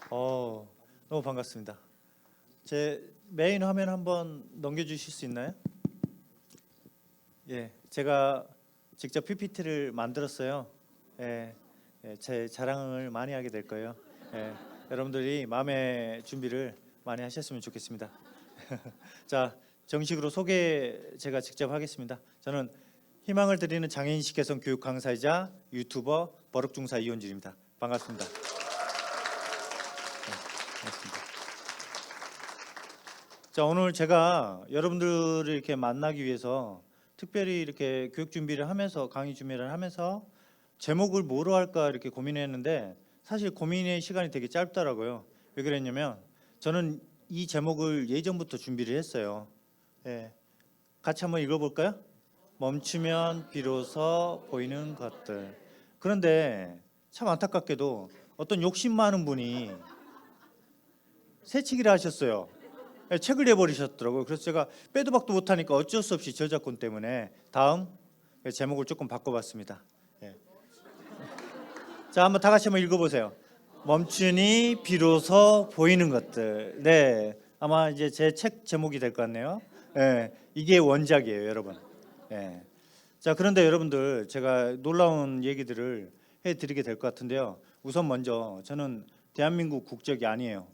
너무 반갑습니다. 제 메인 화면 한번 넘겨주실 수 있나요? 예, 제가 직접 PPT를 만들었어요. 제 자랑을 많이 하게 될 거예요. 여러분들이 마음의 준비를 많이 하셨으면 좋겠습니다. 자, 정식으로 소개 제가 직접 하겠습니다. 저는 희망을 드리는 장애인식 개선 교육 강사이자 유튜버 버럭중사 이원준입니다. 반갑습니다. 반갑습니다. 자, 오늘 제가 여러분들을 이렇게 만나기 위해서 특별히 이렇게 교육 준비를 하면서 강의 준비를 하면서 제목을 뭐로 할까 이렇게 고민했는데 사실 고민의 시간이 되게 짧더라고요. 왜 그랬냐면 저는 이 제목을 예전부터 준비를 했어요. 같이 한번 읽어볼까요? 멈추면 비로소 보이는 것들. 그런데 참 안타깝게도 어떤 욕심 많은 분이 새치기를 하셨어요. 책을 내버리셨더라고요. 그래서 제가 빼도 박도 못하니까 어쩔 수 없이 저작권 때문에 다음 제목을 조금 바꿔봤습니다. 자, 한번 다 같이 한번 읽어보세요. 멈추니 비로소 보이는 것들. 네, 아마 이제 제 책 제목이 될 것 같네요. 이게 원작이에요, 여러분. 자, 그런데 여러분들 제가 놀라운 얘기들을 해드리게 될 것 같은데요. 우선 먼저 저는 대한민국 국적이 아니에요.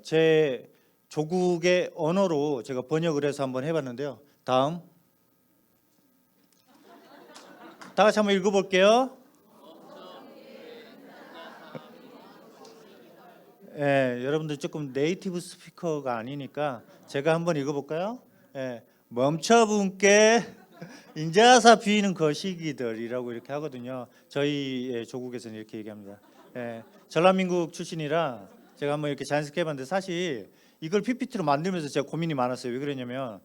제 조국의 언어로 제가 번역을 해서 한번 해봤는데요. 다음 다 같이 한번 읽어볼게요. 여러분들 조금 네이티브 스피커가 아니니까 제가 한번 읽어볼까요? 멈춰분께 인자사 비는 거시기들이라고 이렇게 하거든요. 저희 조국에서는 이렇게 얘기합니다. 전라민국 출신이라 제가 한번 이렇게 자연스럽게 해봤는데 사실 이걸 PPT로 만들면서 제가 고민이 많았어요. 왜 그러냐면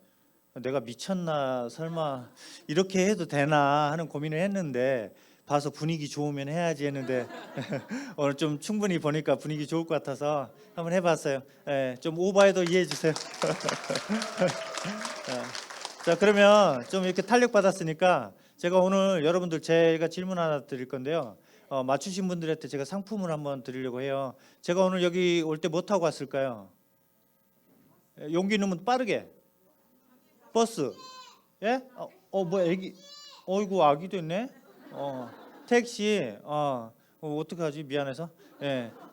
내가 미쳤나 설마 이렇게 해도 되나 하는 고민을 했는데 봐서 분위기 좋으면 해야지 했는데 오늘 좀 충분히 보니까 분위기 좋을 것 같아서 한번 해봤어요. 좀 오버해도 이해해 주세요. 자, 그러면 좀 이렇게 탄력 받았으니까 제가 오늘 여러분들 제가 질문 하나 드릴 건데요. 맞추신 분들한테 제가 상품을 한번 드리려고 해요. 제가 오늘 여기 올 때 뭐 타고 왔을까요? 용기 있는 빠르게 버스. 뭐 애기 어이구 아기도 있네. 택시. 어떻게 하지? 미안해서.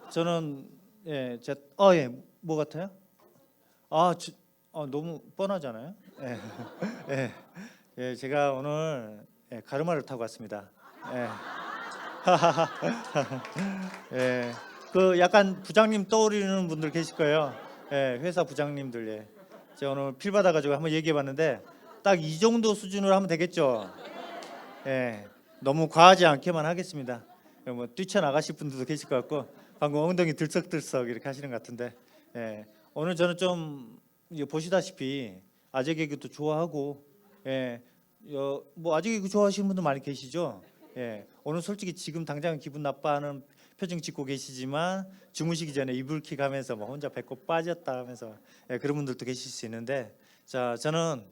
저는 뭐 같아요? 너무 뻔하잖아요. 제가 오늘 가르마를 타고 왔습니다. 그 약간 부장님 떠오르는 분들 계실 거예요. 회사 부장님들. 제가 오늘 필 받아가지고 한번 얘기해봤는데 딱 이 정도 수준으로 하면 되겠죠. 너무 과하지 않게만 하겠습니다. 뭐 뛰쳐나가실 분들도 계실 것 같고 방금 엉덩이 들썩들썩 이렇게 하시는 것 같은데 오늘 저는 좀 보시다시피 아재 개그도 좋아하고 뭐 아재 개그 좋아하시는 분도 많이 계시죠. 오늘 솔직히 지금 당장 기분 나빠하는 표정 짓고 계시지만 주무시기 전에 이불킥 하면서 뭐 혼자 배꼽 빠졌다 하면서 그런 분들도 계실 수 있는데 자, 저는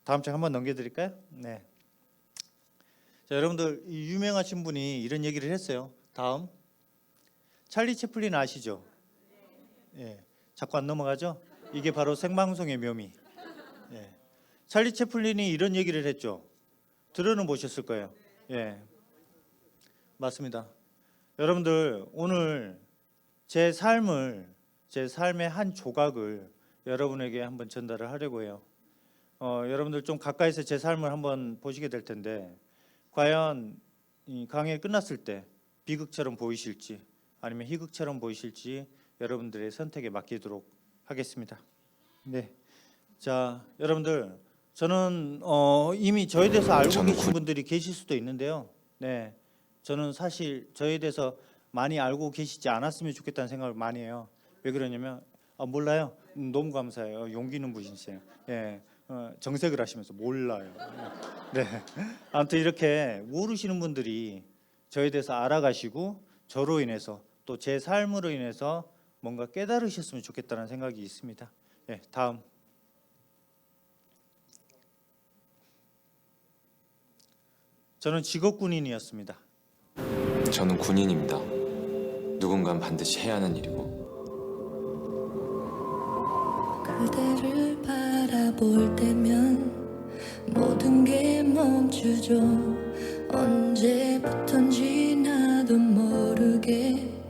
다음 장 한번 넘겨드릴까요? 자, 여러분들 유명하신 분이 이런 얘기를 했어요. 다음 찰리 채플린 아시죠? 자꾸 안 넘어가죠? 이게 바로 생방송의 묘미. 찰리 채플린이 이런 얘기를 했죠. 들어는 보셨을 거예요. 맞습니다. 여러분들 오늘 제 삶의 한 조각을 여러분에게 한번 전달을 하려고 해요. 여러분들 좀 가까이서 제 삶을 한번 보시게 될 텐데 과연 이 강의 끝났을 때 비극처럼 보이실지 아니면 희극처럼 보이실지 여러분들의 선택에 맡기도록 하겠습니다. 자, 여러분들 저는 이미 저에 대해서 알고 계신 분들이 계실 수도 있는데요. 저는 사실 저에 대해서 많이 알고 계시지 않았으면 좋겠다는 생각을 많이 해요. 왜 그러냐면 몰라요. 너무 감사해요. 용기 있는 분이세요. 정색을 하시면서 몰라요. 아무튼 이렇게 모르시는 분들이 저에 대해서 알아가시고 저로 인해서 또 제 삶으로 인해서 뭔가 깨달으셨으면 좋겠다는 생각이 있습니다. 다음. 저는 직업 군인이었습니다. 저는 군인입니다. 누군가는 반드시 해야 하는 일이고. 그대를 바라볼 때면 모든 게 멈추죠. 언제부턴지 나도 모르게였죠.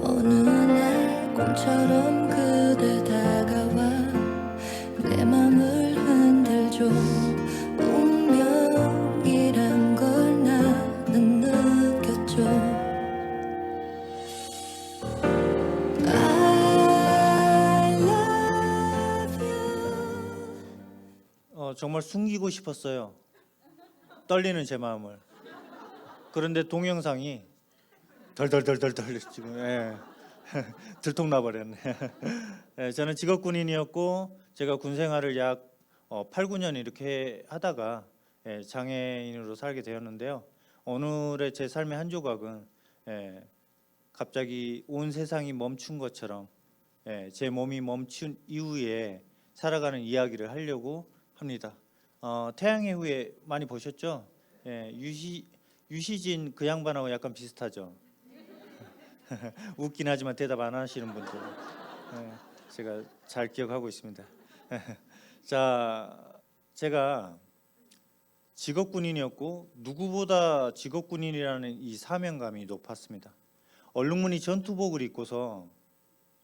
어느 날 꿈처럼 그대 다가와 내 맘을 흔들죠. 운명이란 걸 나는 느꼈죠. I love you. 정말 숨기고 싶었어요. 떨리는 제 마음을. 그런데 동영상이 덜덜덜덜덜 지금 들통나버렸네. 저는 직업군인이었고 제가 군 생활을 약 8, 9년 이렇게 하다가 장애인으로 살게 되었는데요. 오늘의 제 삶의 한 조각은 갑자기 온 세상이 멈춘 것처럼 제 몸이 멈춘 이후에 살아가는 이야기를 하려고 합니다. 태양의 후예 많이 보셨죠? 유시진 그 양반하고 약간 비슷하죠. 웃긴 하지만 대답 안 하시는 분들 제가 잘 기억하고 있습니다. 자, 제가 직업군인이었고 누구보다 직업군인이라는 이 사명감이 높았습니다. 얼룩무늬 전투복을 입고서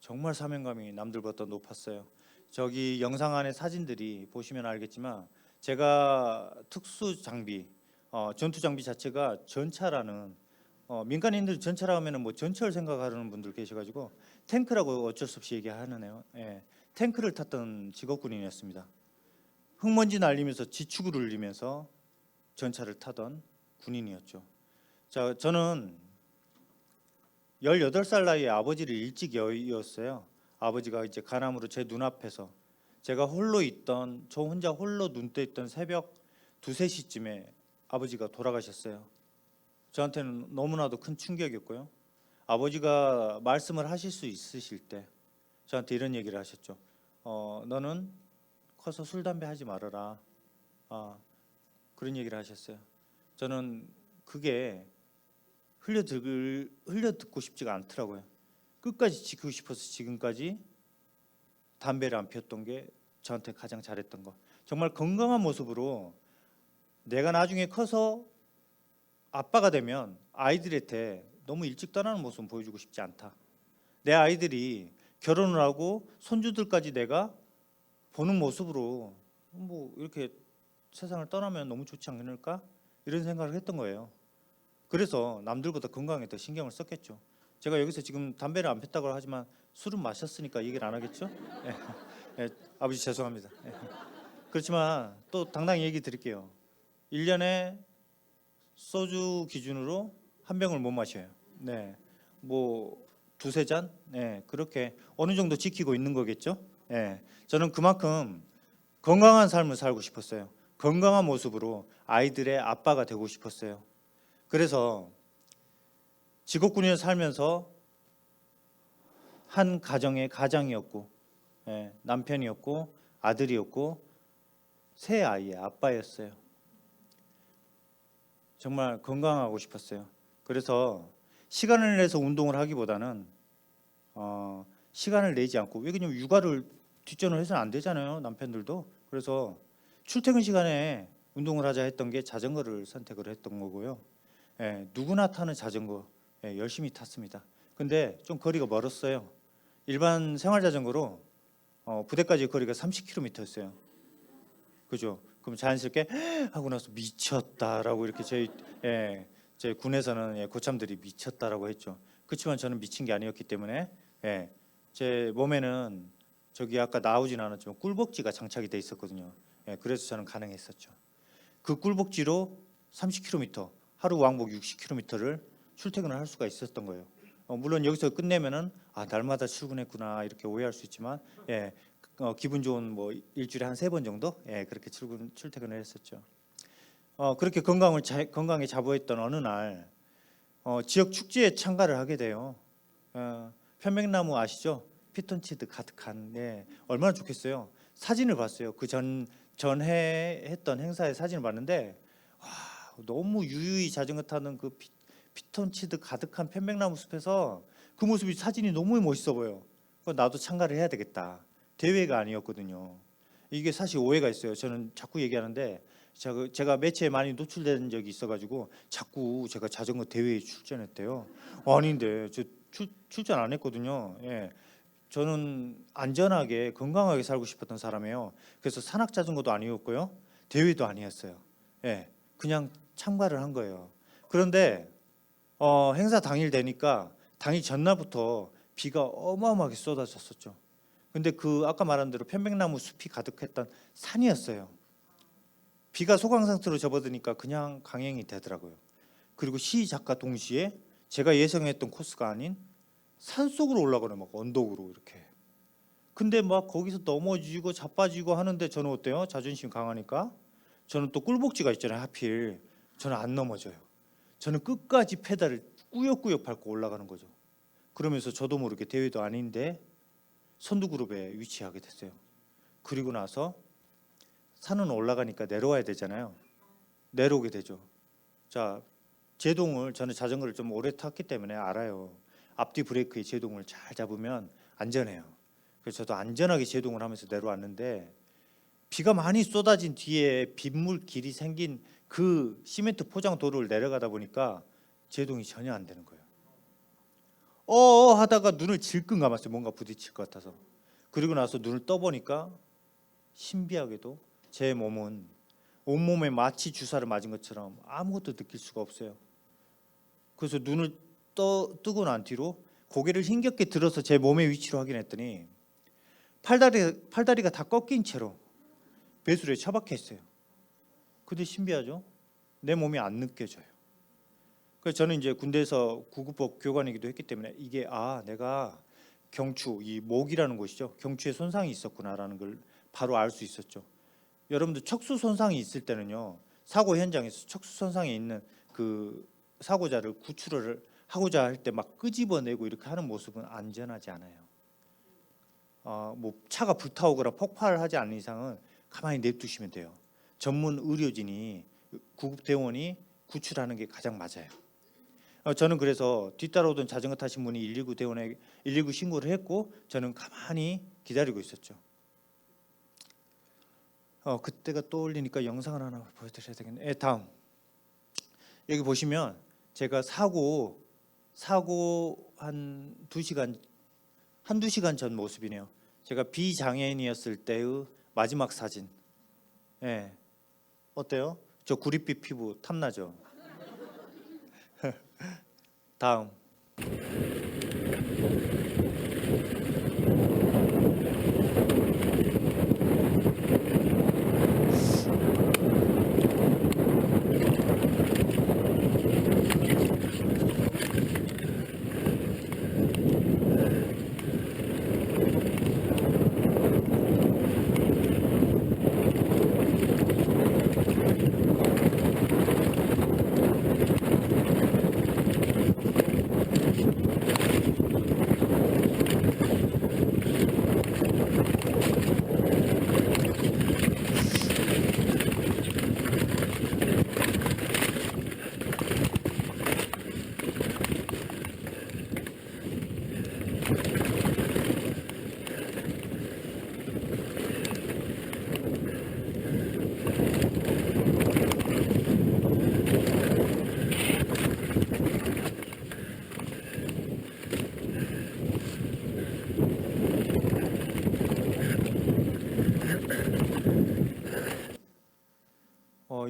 정말 사명감이 남들보다 높았어요. 저기 영상 안에 사진들이 보시면 알겠지만 제가 특수 장비, 전투 장비 자체가 전차라는 민간인들 전차라 하면은 뭐 전철 생각하는 분들 계셔가지고 탱크라고 어쩔 수 없이 얘기하네요. 탱크를 탔던 직업군인이었습니다. 흙먼지 날리면서 지축을 울리면서 전차를 타던 군인이었죠. 자, 저는 18살 나이에 아버지를 일찍 잃었어요. 아버지가 이제 간암으로 제 눈앞에서 제가 홀로 있던 저 혼자 홀로 눈 떠 있던 새벽 2, 3시쯤에 아버지가 돌아가셨어요. 저한테는 너무나도 큰 충격이었고요. 아버지가 말씀을 하실 수 있으실 때 저한테 이런 얘기를 하셨죠. 너는 커서 술 담배 하지 말아라. 그런 얘기를 하셨어요. 저는 그게 흘려 듣고 싶지가 않더라고요. 끝까지 지키고 싶어서 지금까지 담배를 안 피웠던 게 저한테 가장 잘했던 거. 정말 건강한 모습으로 내가 나중에 커서 아빠가 되면 아이들한테 너무 일찍 떠나는 모습 보여주고 싶지 않다. 내 아이들이 결혼을 하고 손주들까지 내가 보는 모습으로 뭐 이렇게 세상을 떠나면 너무 좋지 않을까? 이런 생각을 했던 거예요. 그래서 남들보다 건강에 더 신경을 썼겠죠. 제가 여기서 지금 담배를 안 폈다고 하지만 술은 마셨으니까 얘기를 안 하겠죠? 아버지 죄송합니다. 그렇지만 또 당당히 얘기 드릴게요. 1년에 소주 기준으로 한 병을 못 마셔요. 뭐 2, 3잔? 그렇게 어느 정도 지키고 있는 거겠죠? 저는 그만큼 건강한 삶을 살고 싶었어요. 건강한 모습으로 아이들의 아빠가 되고 싶었어요. 그래서 직업군인을 살면서 한 가정의 가장이었고 남편이었고 아들이었고 세 아이의 아빠였어요. 정말 건강하고 싶었어요. 그래서 시간을 내서 운동을 하기보다는 시간을 내지 않고, 왜냐면 육아를 뒷전을 해서는 안 되잖아요, 남편들도. 그래서 출퇴근 시간에 운동을 하자 했던 게 자전거를 선택을 했던 거고요. 누구나 타는 자전거 열심히 탔습니다. 근데 좀 거리가 멀었어요. 일반 생활 자전거로 부대까지 거리가 30km였어요. 그죠? 그럼 자연스럽게 하고 나서 미쳤다라고 이렇게 제 군에서는 고참들이 미쳤다라고 했죠. 그렇지만 저는 미친 게 아니었기 때문에 제 몸에는 저기 아까 나오진 않았지만 꿀복지가 장착이 돼 있었거든요. 그래서 저는 가능했었죠. 그 꿀복지로 30km, 하루 왕복 60km를 출퇴근을 할 수가 있었던 거예요. 물론 여기서 끝내면은 날마다 출근했구나 이렇게 오해할 수 있지만 기분 좋은 뭐 일주일에 한 3번 정도 그렇게 출퇴근을 했었죠. 그렇게 건강에 자부했던 어느 날 지역 축제에 참가를 하게 돼요. 편백나무 아시죠? 피톤치드 가득한. 얼마나 좋겠어요. 사진을 봤어요. 그 전해 했던 행사의 사진을 봤는데 와, 너무 유유히 자전거 타는 그 피톤치드 가득한 편백나무 숲에서 그 모습이 사진이 너무 멋있어 보여. 나도 참가를 해야 되겠다. 대회가 아니었거든요. 이게 사실 오해가 있어요. 저는 자꾸 얘기하는데 제가 매체에 많이 노출된 적이 있어가지고 자꾸 제가 자전거 대회에 출전했대요. 아닌데 저 출전 안 했거든요. 예. 저는 안전하게 건강하게 살고 싶었던 사람이에요. 그래서 산악 자전거도 아니었고요, 대회도 아니었어요. 예, 그냥 참가를 한 거예요. 그런데 행사 당일 되니까 당일 전날부터 비가 어마어마하게 쏟아졌었죠. 근데 그 아까 말한 대로 편백나무 숲이 가득했던 산이었어요. 비가 소강 상태로 접어드니까 그냥 강행이 되더라고요. 그리고 시작과 동시에 제가 예상했던 코스가 아닌 산속으로 올라가는 막 언덕으로 이렇게. 근데 막 거기서 넘어지고 자빠지고 하는데 저는 어때요? 자존심 강하니까 저는 또 꿀복지가 있잖아요. 하필 저는 안 넘어져요. 저는 끝까지 페달을 꾸역꾸역 밟고 올라가는 거죠. 그러면서 저도 모르게 대회도 아닌데 선두 그룹에 위치하게 됐어요. 그리고 나서 산은 올라가니까 내려와야 되잖아요. 내려오게 되죠. 자, 제동을 저는 자전거를 좀 오래 탔기 때문에 알아요. 앞뒤 브레이크의 제동을 잘 잡으면 안전해요. 그래서 저도 안전하게 제동을 하면서 내려왔는데 비가 많이 쏟아진 뒤에 빗물길이 생긴 그 시멘트 포장 도로를 내려가다 보니까 제동이 전혀 안 되는 거예요. 하다가 눈을 질끈 감았어요. 뭔가 부딪힐 것 같아서. 그리고 나서 눈을 떠보니까 신비하게도 제 몸은 온몸에 마취 주사를 맞은 것처럼 아무것도 느낄 수가 없어요. 그래서 눈을 뜨고 난 뒤로 고개를 힘겹게 들어서 제 몸의 위치로 확인했더니 팔다리가 다 꺾인 채로 배수로에 처박혀 있어요. 근데 신비하죠? 내 몸이 안 느껴져요. 그래서 저는 이제 군대에서 구급복 교관이기도 했기 때문에 이게 내가 경추, 이 목이라는 곳이죠. 경추에 손상이 있었구나라는 걸 바로 알 수 있었죠. 여러분들 척수 손상이 있을 때는요, 사고 현장에서 척수 손상이 있는 그 사고자를 구출을 하고자 할 때 막 끄집어내고 이렇게 하는 모습은 안전하지 않아요. 뭐 차가 불타오거나 폭발하지 않는 이상은 가만히 냅두시면 돼요. 전문 의료진이 구급대원이 구출하는 게 가장 맞아요. 저는 그래서 뒤따라오던 자전거 타신 분이 119 대원에 119 신고를 했고 저는 가만히 기다리고 있었죠. 그때가 떠올리니까 영상을 하나 보여드려야 되겠네. 다음 여기 보시면 제가 사고 한 2시간 전 모습이네요. 제가 비장애인이었을 때의 마지막 사진. 예, 어때요? 저 구릿빛 피부 탐나죠? 다음.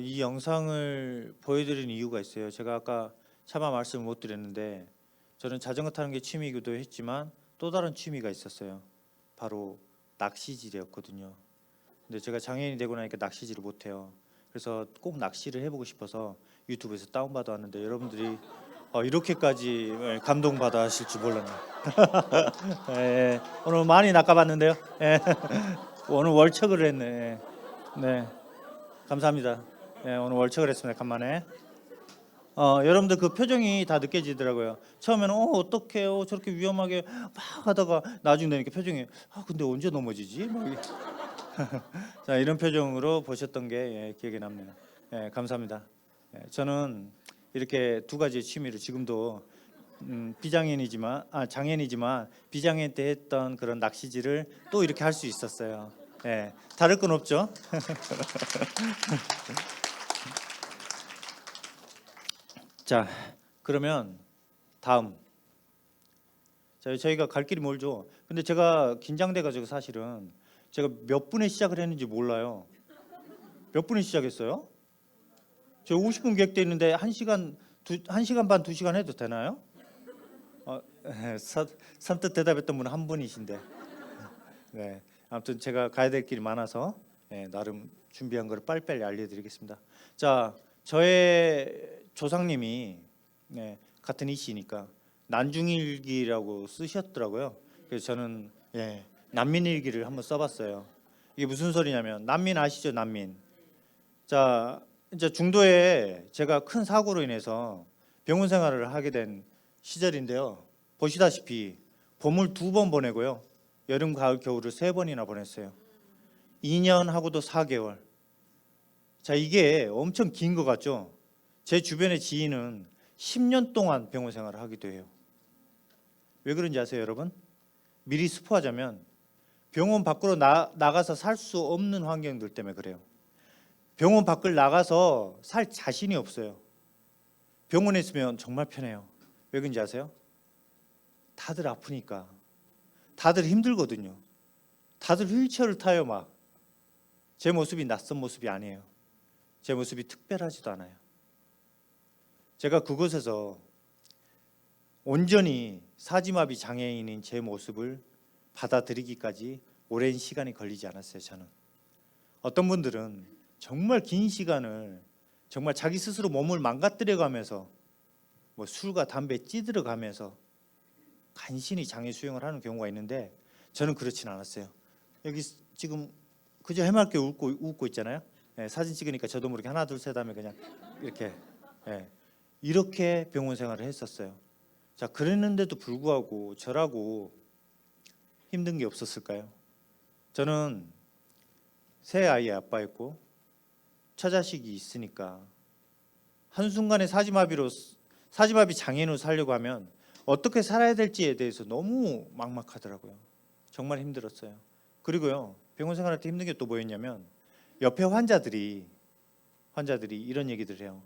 이 영상을 보여드린 이유가 있어요. 제가 아까 차마 말씀을 못 드렸는데 저는 자전거 타는 게 취미이기도 했지만 또 다른 취미가 있었어요. 바로 낚시질이었거든요. 근데 제가 장애인이 되고 나니까 낚시질을 못해요. 그래서 꼭 낚시를 해보고 싶어서 유튜브에서 다운받아 왔는데 여러분들이 이렇게까지 감동받아 하실 줄 몰랐네요. 예, 오늘 많이 낚아봤는데요. 예, 오늘 월척을 했네. 네, 감사합니다. 예, 오늘 월척을 했습니다. 간만에. 여러분들 그 표정이 다 느껴지더라고요. 처음에는 어떡해요 저렇게 위험하게 막 하다가 나중에 되니까 표정이 근데 언제 넘어지지? 자, 이런 표정으로 보셨던 게 기억에 남네요. 감사합니다. 저는 이렇게 두 가지 취미로 지금도 장애인이지만 비장애인 때 했던 그런 낚시질을 또 이렇게 할 수 있었어요. 예, 다를 건 없죠. 자, 그러면 다음. 자, 저희가 갈 길이 멀죠. 근데 제가 긴장돼가지고 사실은 제가 몇 분에 시작을 했는지 몰라요. 몇 분에 시작했어요? 저 50분 계획돼 있는데 1시간 반, 2시간 해도 되나요? 선뜻 대답했던 분은 한 분이신데. 네, 아무튼 제가 가야 될 길이 많아서 나름 준비한 거를 빨리빨리 알려드리겠습니다. 자, 저의 조상님이 같은 이씨니까 난중일기라고 쓰셨더라고요. 그래서 저는 난민일기를 한번 써봤어요. 이게 무슨 소리냐면 난민 아시죠? 난민. 자, 이제 중도에 제가 큰 사고로 인해서 병원 생활을 하게 된 시절인데요. 보시다시피 봄을 2번 보내고요. 여름, 가을, 겨울을 3번이나 보냈어요. 2년하고도 4개월. 자, 이게 엄청 긴 것 같죠? 제 주변의 지인은 10년 동안 병원 생활을 하기도 해요. 왜 그런지 아세요, 여러분? 미리 스포하자면 병원 밖으로 나가서 살 수 없는 환경들 때문에 그래요. 병원 밖을 나가서 살 자신이 없어요. 병원에 있으면 정말 편해요. 왜 그런지 아세요? 다들 아프니까. 다들 힘들거든요. 다들 휠체어를 타요 막. 제 모습이 낯선 모습이 아니에요. 제 모습이 특별하지도 않아요. 제가 그곳에서 온전히 사지마비 장애인인 제 모습을 받아들이기까지 오랜 시간이 걸리지 않았어요. 저는. 어떤 분들은 정말 긴 시간을 정말 자기 스스로 몸을 망가뜨려가면서 뭐 술과 담배 찌들어가면서 간신히 장애 수행을 하는 경우가 있는데 저는 그렇진 않았어요. 여기 지금 그저 해맑게 웃고 있잖아요. 사진 찍으니까 저도 모르게 하나 둘 셋 하면 그냥 이렇게 병원 생활을 했었어요. 자, 그랬는데도 불구하고 저라고 힘든 게 없었을까요? 저는 새 아이의 아빠였고 처자식이 있으니까 한순간에 사지마비 장애인으로 살려고 하면 어떻게 살아야 될지에 대해서 너무 막막하더라고요. 정말 힘들었어요. 그리고요, 병원 생활할 때 힘든 게 또 뭐였냐면 옆에 환자들이 이런 얘기들 해요.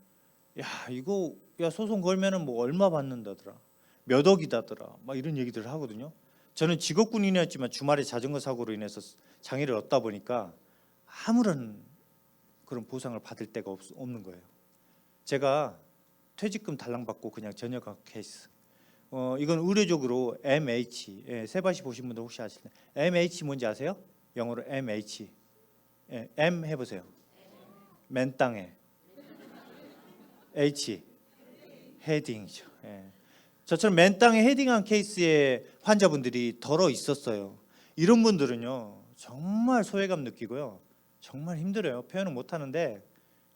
야, 이거 소송 걸면은 뭐 얼마 받는다더라, 몇 억이다더라, 막 이런 얘기들을 하거든요. 저는 직업군인이었지만 주말에 자전거 사고로 인해서 장애를 얻다 보니까 아무런 그런 보상을 받을 데가 없는 거예요. 제가 퇴직금 달랑받고 그냥 전역한 케이스. 이건 의료적으로 MH, 세바시 보신 분들 혹시 아시나요? MH 뭔지 아세요? 영어로 MH. M 해보세요. 맨 땅에. H 헤딩이죠. 저처럼 맨 땅에 헤딩한 케이스의 환자분들이 덜어 있었어요. 이런 분들은요 정말 소외감 느끼고요, 정말 힘들어요. 표현은 못 하는데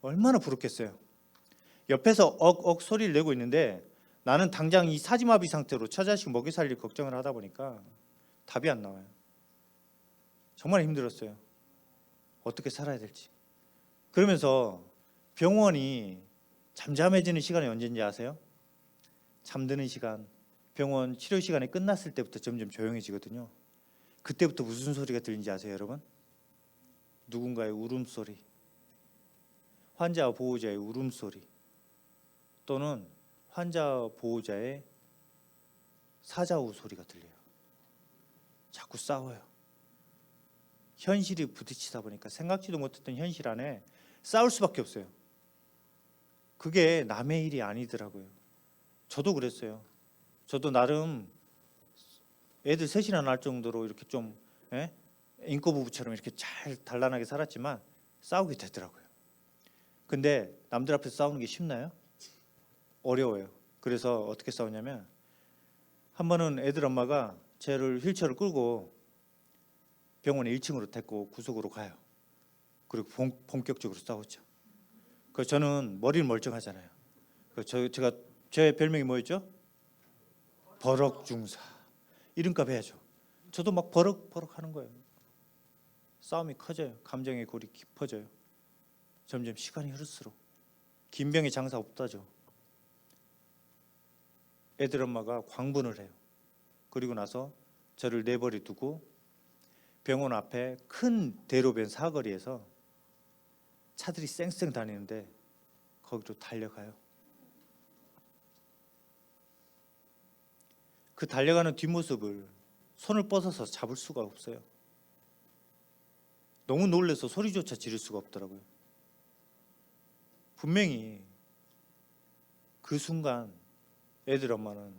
얼마나 부럽겠어요. 옆에서 억억 소리를 내고 있는데 나는 당장 이 사지마비 상태로 처자식 먹이 살릴 걱정을 하다 보니까 답이 안 나와요. 정말 힘들었어요. 어떻게 살아야 될지. 그러면서 병원이 잠잠해지는 시간이 언제인지 아세요? 잠드는 시간, 병원 치료 시간이 끝났을 때부터 점점 조용해지거든요. 그때부터 무슨 소리가 들리는지 아세요, 여러분? 누군가의 울음소리, 환자 보호자의 울음소리, 또는 환자 보호자의 사자우 소리가 들려요. 자꾸 싸워요. 현실이 부딪히다 보니까 생각지도 못했던 현실 안에 싸울 수밖에 없어요. 그게 남의 일이 아니더라고요. 저도 그랬어요. 저도 나름 애들 셋이나 낳을 정도로 이렇게 좀 인꼬 부부처럼 이렇게 잘 단란하게 살았지만 싸우게 되더라고요. 근데 남들 앞에서 싸우는 게 쉽나요? 어려워요. 그래서 어떻게 싸우냐면 한 번은 애들 엄마가 쟤를 휠체어를 끌고 병원에 1층으로 데리고 구석으로 가요. 그리고 본격적으로 싸웠죠. 그래서 저는 머리는 멀쩡하잖아요. 그래서 제 별명이 뭐였죠? 버럭중사. 이름값 해야죠. 저도 막 버럭버럭 하는 거예요. 싸움이 커져요. 감정의 골이 깊어져요. 점점 시간이 흐를수록. 긴 병에 장사 없다죠. 애들 엄마가 광분을 해요. 그리고 나서 저를 내버려 두고 병원 앞에 큰 대로변 사거리에서 차들이 쌩쌩 다니는데 거기로 달려가요. 그 달려가는 뒷모습을 손을 뻗어서 잡을 수가 없어요. 너무 놀라서 소리조차 지를 수가 없더라고요. 분명히 그 순간 애들 엄마는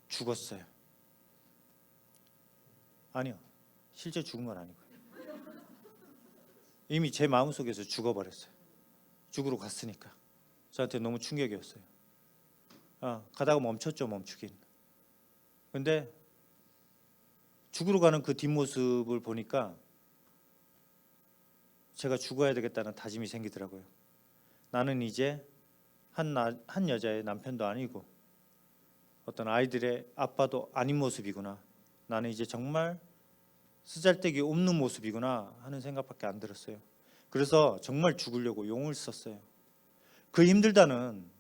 죽었어요. 아니요, 실제 죽은 건 아니고요. 이미 제 마음속에서 죽어버렸어요. 죽으러 갔으니까. 저한테 너무 충격이었어요. 가다가 멈췄죠, 멈추긴. 근데 죽으러 가는 그 뒷모습을 보니까 제가 죽어야 되겠다는 다짐이 생기더라고요. 나는 이제 한 여자의 남편도 아니고 어떤 아이들의 아빠도 아닌 모습이구나. 나는 이제 정말 쓰잘데기 없는 모습이구나 하는 생각밖에 안 들었어요. 그래서 정말 죽으려고 용을 썼어요. 그 힘들다는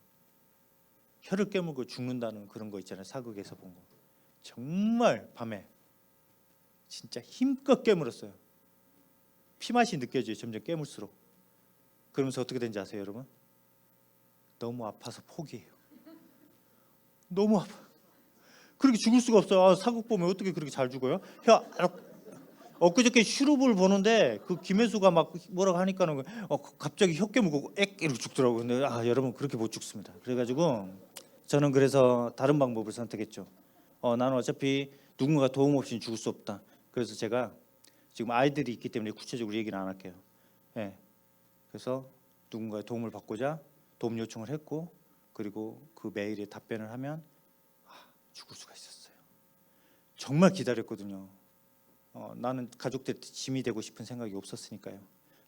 혀를 깨물고 죽는다는 그런 거 있잖아요. 사극에서 본 거. 정말 밤에 진짜 힘껏 깨물었어요. 피맛이 느껴져요. 점점 깨물수록. 그러면서 어떻게 된지 아세요, 여러분? 너무 아파서 포기해요. 너무 아파. 그렇게 죽을 수가 없어요. 사극 보면 어떻게 그렇게 잘 죽어요? 엊그저께 슈룹을 보는데 그 김혜수가 막 뭐라고 하니까는 갑자기 혀 깨물고 액 이렇게 죽더라고요. 근데 여러분 그렇게 못 죽습니다. 그래가지고 저는 그래서 다른 방법을 선택했죠. 나는 어차피 누군가 도움 없이는 죽을 수 없다. 그래서 제가 지금 아이들이 있기 때문에 구체적으로 얘기는 안 할게요. 그래서 누군가의 도움을 받고자 도움 요청을 했고, 그리고 그 메일에 답변을 하면 죽을 수가 있었어요. 정말 기다렸거든요. 나는 가족들 짐이 되고 싶은 생각이 없었으니까요.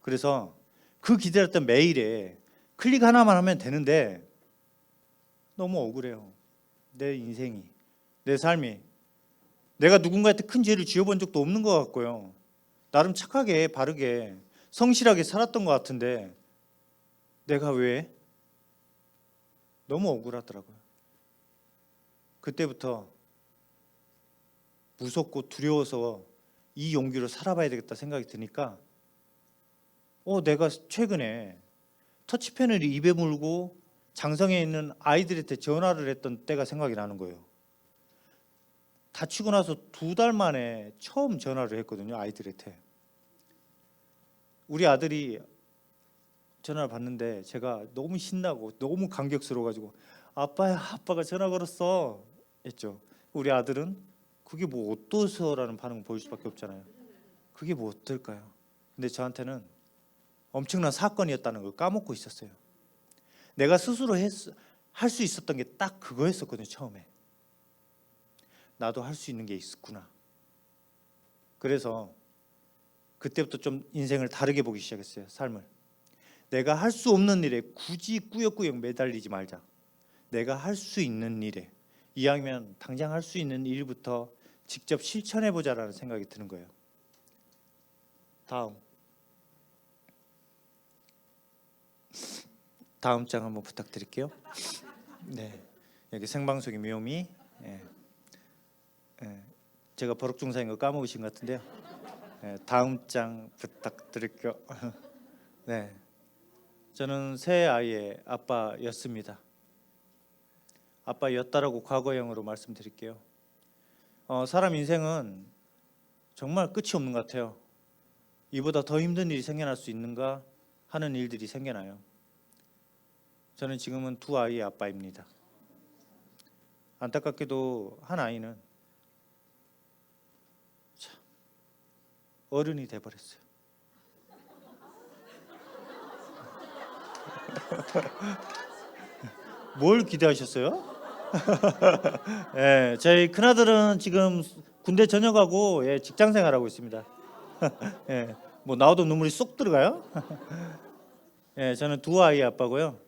그래서 그 기다렸던 메일에 클릭 하나만 하면 되는데 너무 억울해요. 내 인생이, 내 삶이, 내가 누군가한테 큰 죄를 지어본 적도 없는 것 같고요. 나름 착하게 바르게 성실하게 살았던 것 같은데 내가 왜? 너무 억울하더라고요. 그때부터 무섭고 두려워서 이 용기로 살아봐야 되겠다 생각이 드니까 내가 최근에 터치펜을 입에 물고 장성에 있는 아이들한테 전화를 했던 때가 생각이 나는 거예요. 다치고 나서 2달 만에 처음 전화를 했거든요, 아이들한테. 우리 아들이 전화를 받는데 제가 너무 신나고 너무 감격스러워가지고 아빠야, 아빠가 전화 걸었어 했죠. 우리 아들은 그게 뭐 어떠서라는 반응을 보일 수밖에 없잖아요. 그게 뭐 어떨까요? 근데 저한테는 엄청난 사건이었다는 걸 까먹고 있었어요. 내가 스스로 할 수 있었던 게 딱 그거였었거든요. 처음에 나도 할 수 있는 게 있었구나. 그래서 그때부터 좀 인생을 다르게 보기 시작했어요. 삶을. 내가 할 수 없는 일에 굳이 꾸역꾸역 매달리지 말자. 내가 할 수 있는 일에, 이왕이면 당장 할 수 있는 일부터 직접 실천해보자라는 생각이 드는 거예요. 다음 장 한번 부탁드릴게요. 네, 여기 생방송의 묘미. 제가 버럭중사인 거 까먹으신 것 같은데요. 다음 장 부탁드릴게요. 네, 저는 새 아이의 아빠였습니다. 아빠였다라고 과거형으로 말씀드릴게요. 사람 인생은 정말 끝이 없는 것 같아요. 이보다 더 힘든 일이 생겨날 수 있는가 하는 일들이 생겨나요. 저는 지금은 2 아이의 아빠입니다. 안타깝게도 한 아이는 참 어른이 돼버렸어요. 뭘 기대하셨어요? 저희 큰아들은 지금 군대 전역하고 직장 생활하고 있습니다. 뭐 나와도 눈물이 쏙 들어가요? 저는 2 아이의 아빠고요.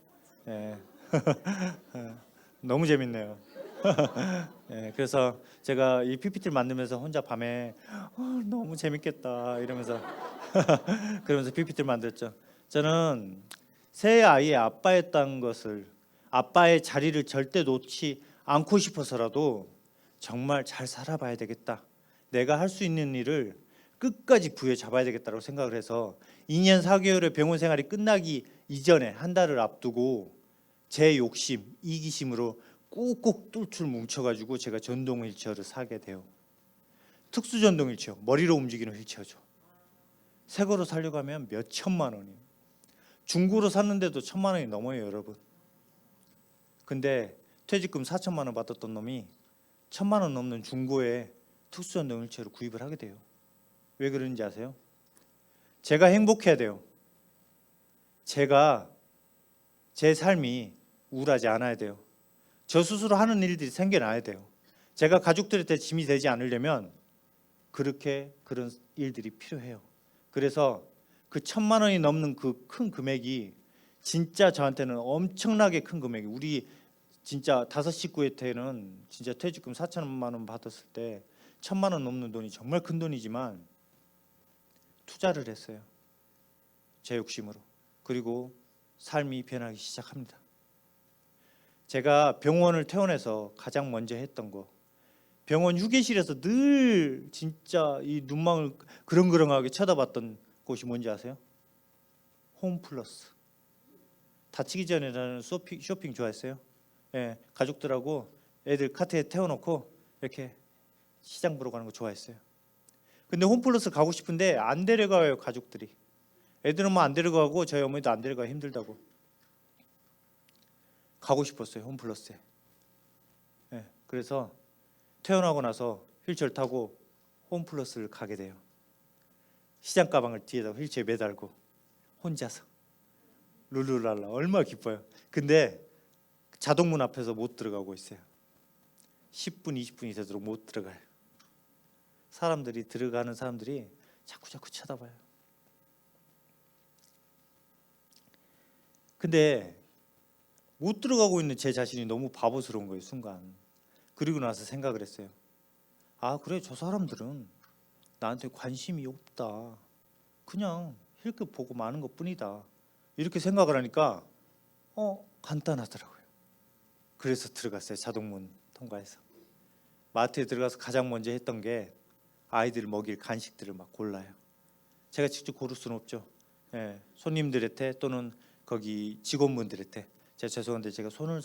너무 재밌네요. 그래서 제가 이 PPT를 만들면서 혼자 밤에 너무 재밌겠다 이러면서 그러면서 PPT를 만들었죠. 저는 새 아이의 아빠였다는 것을 아빠의 자리를 절대 놓지 않고 싶어서라도 정말 잘 살아봐야 되겠다. 내가 할 수 있는 일을 끝까지 부여잡아야 되겠다고 생각을 해서 2년 4개월의 병원 생활이 끝나기 이전에 한 달을 앞두고 제 욕심, 이기심으로 꾹꾹 뚫tul 뭉쳐가지고 제가 전동 휠체어를 사게 돼요. 특수 전동 휠체어, 머리로 움직이는 휠체어죠. 새 거로 사려고 하면 몇 천만 원이에요. 중고로 샀는데도 1,000만 원이 넘어요, 여러분. 근데 퇴직금 4천만 원 받았던 놈이 1,000만 원 넘는 중고에 특수 전동 휠체어를 구입을 하게 돼요. 왜 그런지 아세요? 제가 행복해야 돼요. 제가 제 삶이 우울하지 않아야 돼요. 저 스스로 하는 일들이 생겨나야 돼요. 제가 가족들한테 짐이 되지 않으려면 그렇게 그런 일들이 필요해요. 그래서 그 1,000만 원이 넘는 그 큰 금액이 진짜 저한테는 엄청나게 큰 금액이, 우리 진짜 5식구의 때는 진짜 퇴직금 4천만 원 받았을 때 1,000만 원 넘는 돈이 정말 큰 돈이지만 투자를 했어요. 제 욕심으로. 그리고 삶이 변하기 시작합니다. 제가 병원을 퇴원해서 가장 먼저 했던 거, 병원 휴게실에서 늘 진짜 이 눈망울 그렁그렁하게 쳐다봤던 곳이 뭔지 아세요? 홈플러스. 다치기 전에 저는 쇼핑 좋아했어요. 예, 가족들하고 애들 카트에 태워놓고 이렇게 시장 보러 가는 거 좋아했어요. 근데 홈플러스 가고 싶은데 안 데려가요, 가족들이. 애들은 뭐 안 데려가고 저희 어머니도 안 데려가 힘들다고. 가고 싶었어요, 홈플러스에. 예, 그래서 퇴원하고 나서 휠체어를 타고 홈플러스를 가게 돼요. 시장 가방을 뒤에다 휠체어에 매달고 혼자서 룰루랄라 얼마나 기뻐요. 근데 자동문 앞에서 못 들어가고 있어요. 10분 20분이 되도록 못 들어가요. 사람들이 들어가는 사람들이 자꾸 쳐다봐요. 근데 못 들어가고 있는 제 자신이 너무 바보스러운 거예요, 순간. 그리고 나서 생각을 했어요. 아, 그래, 저 사람들은 나한테 관심이 없다. 그냥 힐끗 보고 마는 것뿐이다. 이렇게 생각을 하니까 간단하더라고요. 그래서 들어갔어요. 자동문 통과해서. 마트에 들어가서 가장 먼저 했던 게 아이들 먹일 간식들을 막 골라요. 제가 직접 고를 수는 없죠. 예, 손님들한테 또는 거기 직원분들한테. 제가 죄송한데 제가 손을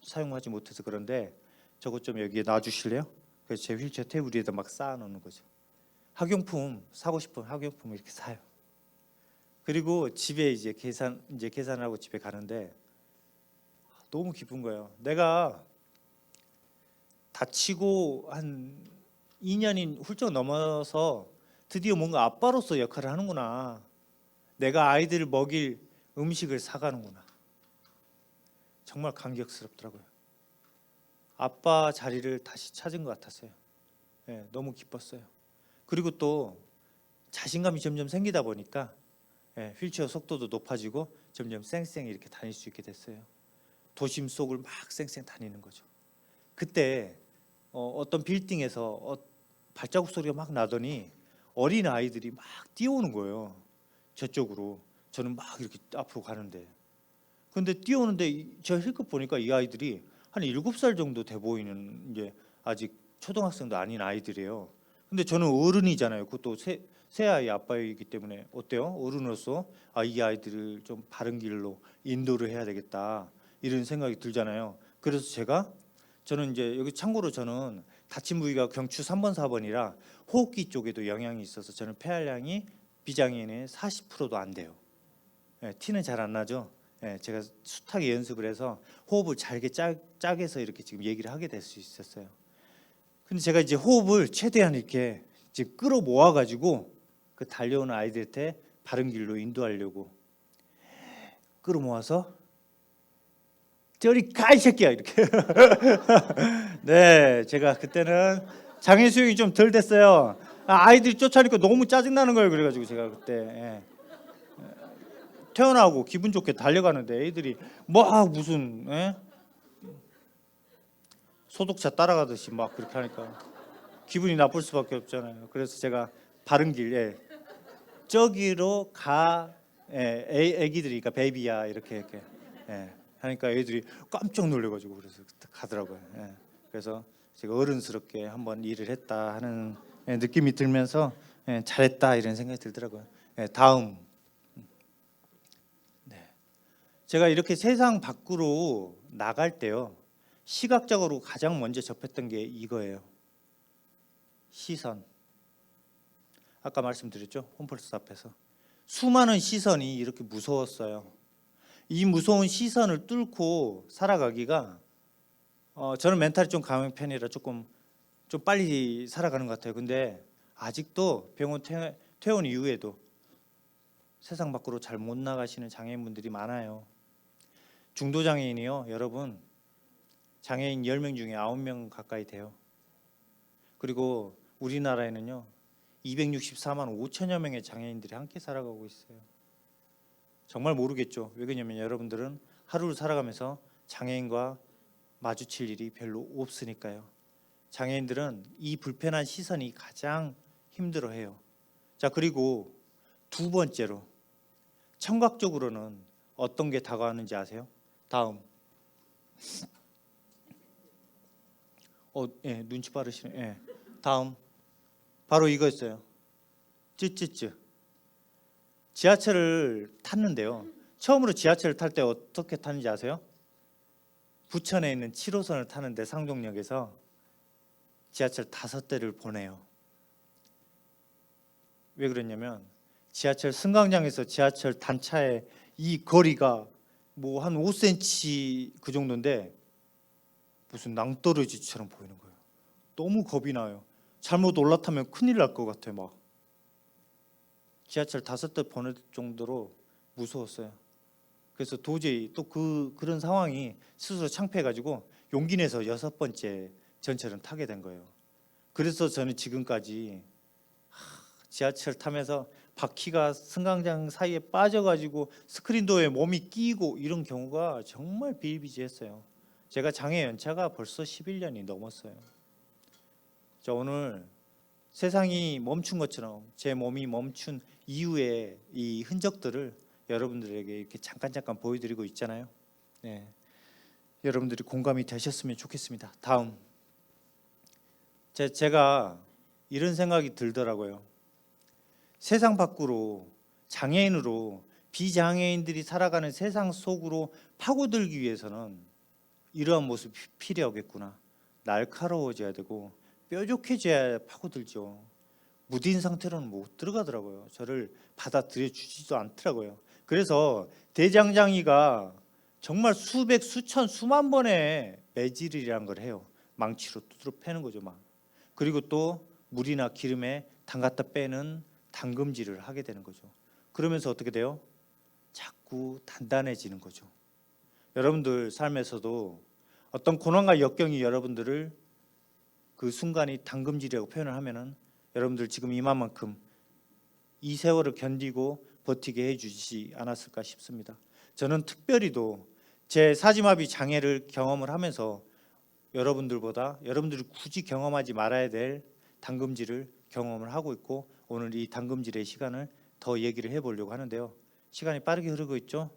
사용하지 못해서 그런데 저것 좀 여기에 놔주실래요? 그래서 제 휠체어 테이블 위에다 막 쌓아놓는 거죠. 학용품 사고 싶은 학용품을 이렇게 사요. 그리고 집에 이제 계산을 하고 집에 가는데 너무 기쁜 거예요. 내가 다치고 한 2년이 훌쩍 넘어서 드디어 뭔가 아빠로서 역할을 하는구나. 내가 아이들을 먹일 음식을 사가는구나. 정말 감격스럽더라고요. 아빠 자리를 다시 찾은 것 같았어요. 예, 너무 기뻤어요. 그리고 또 자신감이 점점 생기다 보니까 휠체어 속도도 높아지고 점점 쌩쌩 이렇게 다닐 수 있게 됐어요. 도심 속을 막 쌩쌩 다니는 거죠. 그때 어떤 빌딩에서 발자국 소리가 막 나더니 어린 아이들이 막 뛰어오는 거예요. 저쪽으로. 저는 막 이렇게 앞으로 가는데, 근데 뛰어오는데 저 힐끗 보니까 이 아이들이 한 7살 정도 돼 보이는, 이제 아직 초등학생도 아닌 아이들이에요. 근데 저는 어른이잖아요. 그것도 새 아이 아빠이기 때문에 어때요? 어른으로서 이 아이들을 좀 바른 길로 인도를 해야 되겠다 이런 생각이 들잖아요. 그래서 저는 이제 여기 참고로 저는 다친 부위가 경추 3번 4번이라 호흡기 쪽에도 영향이 있어서 저는 폐활량이 비장애인의 40%도 안 돼요. 티는 잘 안 나죠. 제가 숱하게 연습을 해서 호흡을 잘게 짜게서 이렇게 지금 얘기를 하게 될 수 있었어요. 근데 제가 이제 호흡을 최대한 이렇게 지금 끌어 모아가지고 그 달려오는 아이들한테 바른 길로 인도하려고 끌어 모아서 저리 가 이 새끼야 이렇게. 네, 제가 그때는 장애 수용이 좀 덜 됐어요. 아이들이 쫓아오니까 너무 짜증 나는 거예요. 그래가지고 제가 그때 태어나고 기분 좋게 달려가는데 애들이 뭐 무슨 소독차 따라가듯이 막 그렇게 하니까 기분이 나쁠 수밖에 없잖아요. 그래서 제가 바른 길에 저기로 가, 애기들이니까 베이비야 이렇게 하니까 애들이 깜짝 놀래가지고 그래서 가더라고요. 예. 그래서 제가 어른스럽게 한번 일을 했다 하는 느낌이 들면서 잘했다 이런 생각이 들더라고요. 다음, 제가 이렇게 세상 밖으로 나갈 때요, 시각적으로 가장 먼저 접했던 게 이거예요. 시선. 아까 말씀드렸죠, 홈플러스 앞에서 수많은 시선이 이렇게 무서웠어요. 이 무서운 시선을 뚫고 살아가기가 저는 멘탈이 좀 강한 편이라 조금 좀 빨리 살아가는 것 같아요. 근데 아직도 병원 퇴원 이후에도 세상 밖으로 잘 못 나가시는 장애인분들이 많아요. 중도 장애인이요, 여러분, 장애인 10명 중에 9명 가까이 돼요. 그리고 우리나라에는요 264만 5천여 명의 장애인들이 함께 살아가고 있어요. 정말 모르겠죠. 왜 그러냐면 여러분들은 하루를 살아가면서 장애인과 마주칠 일이 별로 없으니까요. 장애인들은 이 불편한 시선이 가장 힘들어해요. 자, 그리고 두 번째로 청각적으로는 어떤 게 다가왔는지 아세요? 다음. 눈치 빠르시네. 다음. 바로 이거였어요. 쯔쯔쯔. 지하철을 탔는데요. 처음으로 지하철을 탈 때 어떻게 타는지 아세요? 부천에 있는 7호선을 타는데 상종역에서 지하철 5대를 보내요. 왜 그랬냐면 지하철 승강장에서 지하철 단차의 이 거리가 뭐 한 5cm 그 정도인데 무슨 낭떠러지처럼 보이는 거예요. 너무 겁이 나요. 잘못 올라타면 큰일 날 것 같아요. 막 지하철 5대 보낼 정도로 무서웠어요. 그래서 도저히 또 그런 상황이 스스로 창피해가지고 용기 내서 6번째 전철은 타게 된 거예요. 그래서 저는 지금까지 지하철 타면서 바퀴가 승강장 사이에 빠져가지고 스크린도어에 몸이 끼고 이런 경우가 정말 비일비재했어요. 제가 장애 연차가 벌써 11년이 넘었어요. 자, 오늘 세상이 멈춘 것처럼 제 몸이 멈춘 이후의 이 흔적들을 여러분들에게 이렇게 잠깐 보여드리고 있잖아요. 여러분들이 공감이 되셨으면 좋겠습니다. 다음. 제가 이런 생각이 들더라고요. 세상 밖으로 장애인으로 비장애인들이 살아가는 세상 속으로 파고들기 위해서는 이러한 모습이 필요하겠구나. 날카로워져야 되고 뾰족해져야 파고들죠. 무딘 상태로는 못 들어가더라고요. 저를 받아들여 주지도 않더라고요. 그래서 대장장이가 정말 수백, 수천, 수만 번의 매질이라는 걸 해요. 망치로 두드러 패는 거죠, 막. 그리고 또 물이나 기름에 담갔다 빼는 담금질을 하게 되는 거죠. 그러면서 어떻게 돼요? 자꾸 단단해지는 거죠. 여러분들 삶에서도 어떤 고난과 역경이 여러분들을 그 순간이 담금질이라고 표현을 하면은 여러분들 지금 이만큼 이 세월을 견디고 버티게 해주지 않았을까 싶습니다. 저는 특별히도 제 사지마비 장애를 경험을 하면서 여러분들보다 여러분들이 굳이 경험하지 말아야 될 담금질을 경험을 하고 있고 오늘 이 담금질의 시간을 더 얘기를 해보려고 하는데요. 시간이 빠르게 흐르고 있죠.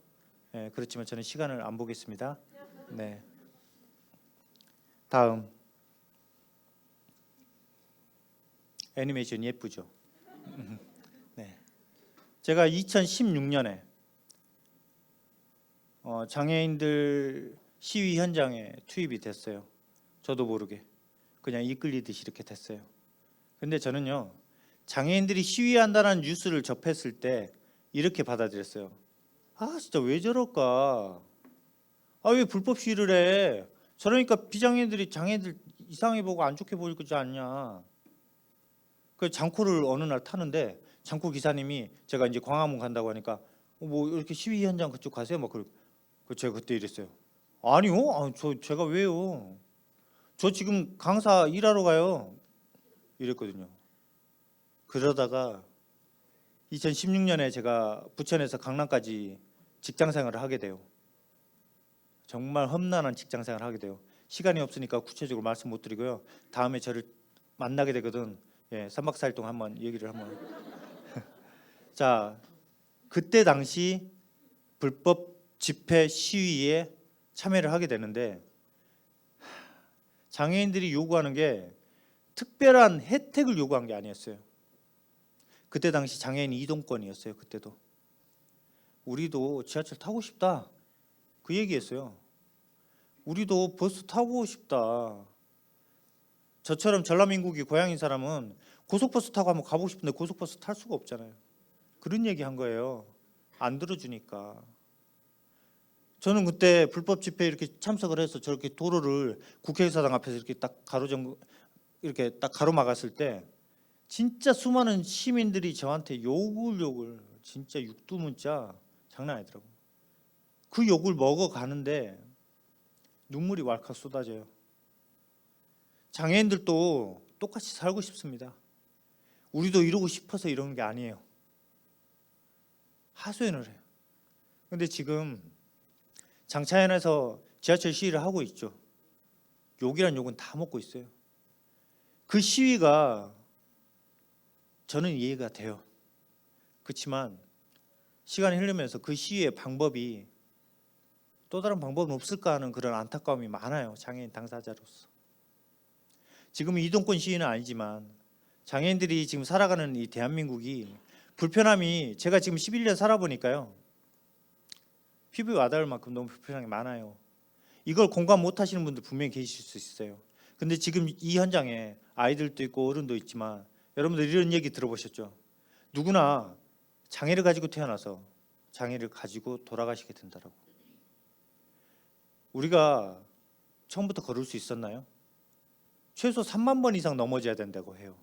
그렇지만 저는 시간을 안 보겠습니다. 네. 다음. 애니메이션 예쁘죠. 네. 제가 2016년에 장애인들 시위 현장에 투입이 됐어요. 저도 모르게 그냥 이끌리듯이 이렇게 됐어요. 근데 저는요, 장애인들이 시위한다는 뉴스를 접했을 때 이렇게 받아들였어요. 아, 진짜 왜 저럴까? 아, 왜 불법 시위를 해? 저러니까 비장애인들이 장애인들 이상해 보고 안 좋게 보일 거지 않냐. 그 장코를 어느 날 타는데 장코 기사님이 제가 이제 광화문 간다고 하니까 뭐 이렇게 시위 현장 그쪽 가세요? 막 제가 그때 이랬어요. 아니요, 제가 왜요? 저 지금 강사 일하러 가요. 이랬거든요. 그러다가 2016년에 제가 부천에서 강남까지 직장 생활을 하게 돼요. 정말 험난한 직장 생활을 하게 돼요. 시간이 없으니까 구체적으로 말씀 못 드리고요. 다음에 저를 만나게 되거든. 3박 4일 동안 한번 얘기를 한번. 자, 그때 당시 불법 집회 시위에 참여를 하게 되는데 장애인들이 요구하는 게 특별한 혜택을 요구한 게 아니었어요. 그때 당시 장애인 이동권이었어요. 그때도 우리도 지하철 타고 싶다 그 얘기했어요. 우리도 버스 타고 싶다. 저처럼 전라민국이 고향인 사람은 고속버스 타고 한번 가보고 싶은데 고속버스 탈 수가 없잖아요. 그런 얘기 한 거예요. 안 들어주니까. 저는 그때 불법 집회에 이렇게 참석을 해서 저렇게 도로를 국회의사당 앞에서 이렇게 딱 이렇게 딱 가로막았을 때 진짜 수많은 시민들이 저한테 욕을 진짜 육두문자 장난 아니더라고요. 그 욕을 먹어가는데 눈물이 왈칵 쏟아져요. 장애인들도 똑같이 살고 싶습니다. 우리도 이러고 싶어서 이러는 게 아니에요. 하소연을 해요. 근데 지금 장차연에서 지하철 시위를 하고 있죠. 욕이란 욕은 다 먹고 있어요. 그 시위가 저는 이해가 돼요. 그렇지만 시간이 흐르면서 그 시위의 방법이 또 다른 방법은 없을까 하는 그런 안타까움이 많아요. 장애인 당사자로서. 지금 이동권 시위는 아니지만 장애인들이 지금 살아가는 이 대한민국이 불편함이 제가 지금 11년 살아보니까요. 피부에 와닿을 만큼 너무 불편한 게 많아요. 이걸 공감 못 하시는 분들 분명히 계실 수 있어요. 근데 지금 이 현장에 아이들도 있고 어른도 있지만 여러분들 이런 얘기 들어보셨죠? 누구나 장애를 가지고 태어나서 장애를 가지고 돌아가시게 된다라고. 우리가 처음부터 걸을 수 있었나요? 최소 3만 번 이상 넘어져야 된다고 해요.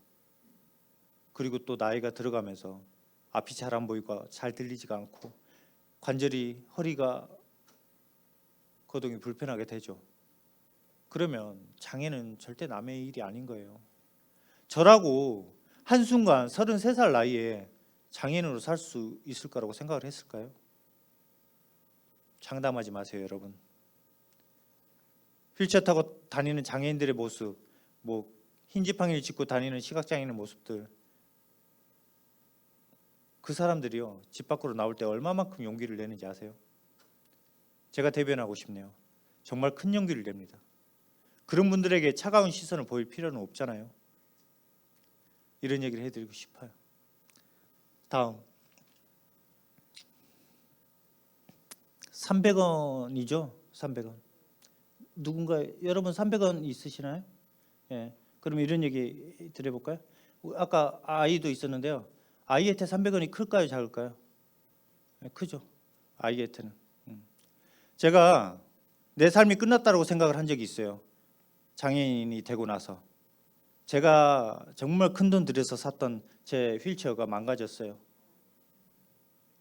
그리고 또 나이가 들어가면서 앞이 잘 안 보이고 잘 들리지가 않고 관절이 허리가 거동이 불편하게 되죠. 그러면 장애는 절대 남의 일이 아닌 거예요. 저라고 한순간 33살 나이에 장애인으로 살 수 있을 거라고 생각을 했을까요? 장담하지 마세요, 여러분. 휠체어 타고 다니는 장애인들의 모습, 뭐 흰지팡이를 짚고 다니는 시각장애인의 모습들, 그 사람들이요 집 밖으로 나올 때 얼마만큼 용기를 내는지 아세요? 제가 대변하고 싶네요. 정말 큰 용기를 냅니다. 그런 분들에게 차가운 시선을 보일 필요는 없잖아요. 이런 얘기를 해드리고 싶어요. 다음 300원이죠. 300원. 누군가 여러분 300원 있으시나요? 예. 그럼 이런 얘기 드려볼까요? 아까 아이도 있었는데요. 아이한테 300원이 클까요, 작을까요? 예, 크죠. 아이한테는. 제가 내 삶이 끝났다고 생각을 한 적이 있어요. 장애인이 되고 나서 제가 정말 큰 돈 들여서 샀던 제 휠체어가 망가졌어요.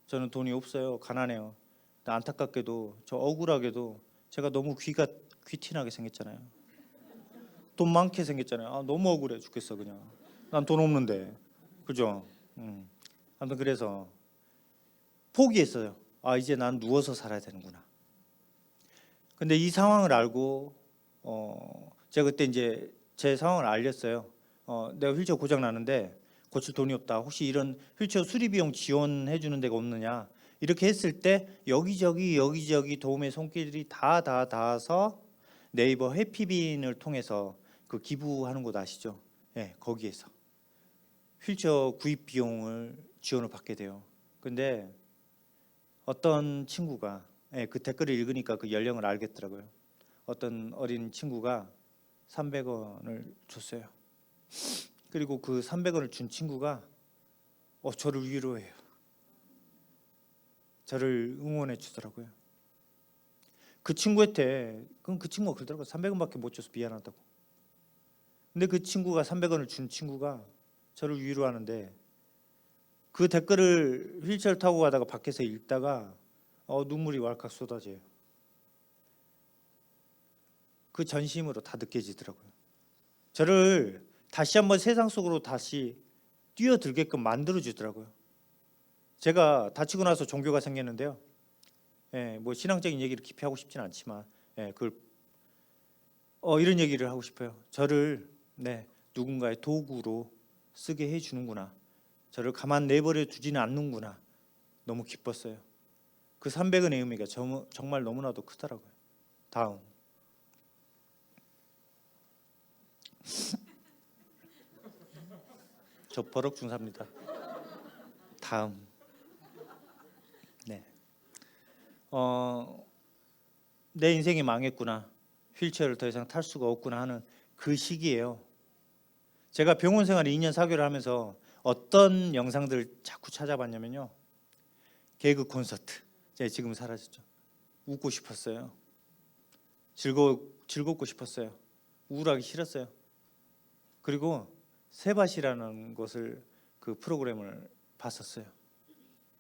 저는 돈이 없어요. 가난해요. 안타깝게도 저 억울하게도 제가 너무 귀티나게 생겼잖아요. 돈 많게 생겼잖아요. 너무 억울해 죽겠어 그냥. 난 돈 없는데. 그죠? 아무튼 그래서 포기했어요. 이제 난 누워서 살아야 되는구나. 근데 이 상황을 알고 제가 그때 이제 제 상황을 알렸어요. 내가 휠체어 고장 나는데 고칠 돈이 없다. 혹시 이런 휠체어 수리 비용 지원해 주는 데가 없느냐? 이렇게 했을 때 여기저기 도움의 손길이 다 닿아서 네이버 해피빈을 통해서 그 기부하는 곳 아시죠? 네, 거기에서 휠체어 구입 비용을 지원을 받게 돼요. 근데 어떤 친구가 그 댓글을 읽으니까 그 연령을 알겠더라고요. 어떤 어린 친구가 300원을 줬어요. 그리고 그 300원을 준 친구가 저를 위로해요. 저를 응원해 주더라고요. 그 친구한테 그 친구가 그러더라고요. 300원밖에 못 줘서 미안하다고. 근데 그 친구가 300원을 준 친구가 저를 위로하는데 그 댓글을 휠체어 타고 가다가 밖에서 읽다가 눈물이 왈칵 쏟아져요. 그 전심으로 다 느껴지더라고요. 저를 다시 한번 세상 속으로 다시 뛰어들게끔 만들어주더라고요. 제가 다치고 나서 종교가 생겼는데요. 뭐 신앙적인 얘기를 깊이 하고 싶지는 않지만 그걸 이런 얘기를 하고 싶어요. 저를 누군가의 도구로 쓰게 해주는구나. 저를 가만 내버려 두지는 않는구나. 너무 기뻤어요. 그 300원의 의미가 정말 너무나도 크더라고요. 다음. 저 버럭 중사입니다. 다음. 네. 내 인생이 망했구나. 휠체어를 더 이상 탈 수가 없구나 하는 그 시기예요. 제가 병원 생활 2년 4개월 하면서 어떤 영상들을 자꾸 찾아봤냐면요. 개그 콘서트. 제가 지금 사라졌죠. 웃고 싶었어요. 즐겁고 싶었어요. 우울하기 싫었어요. 그리고 세밭이라는 것을 그 프로그램을 봤었어요.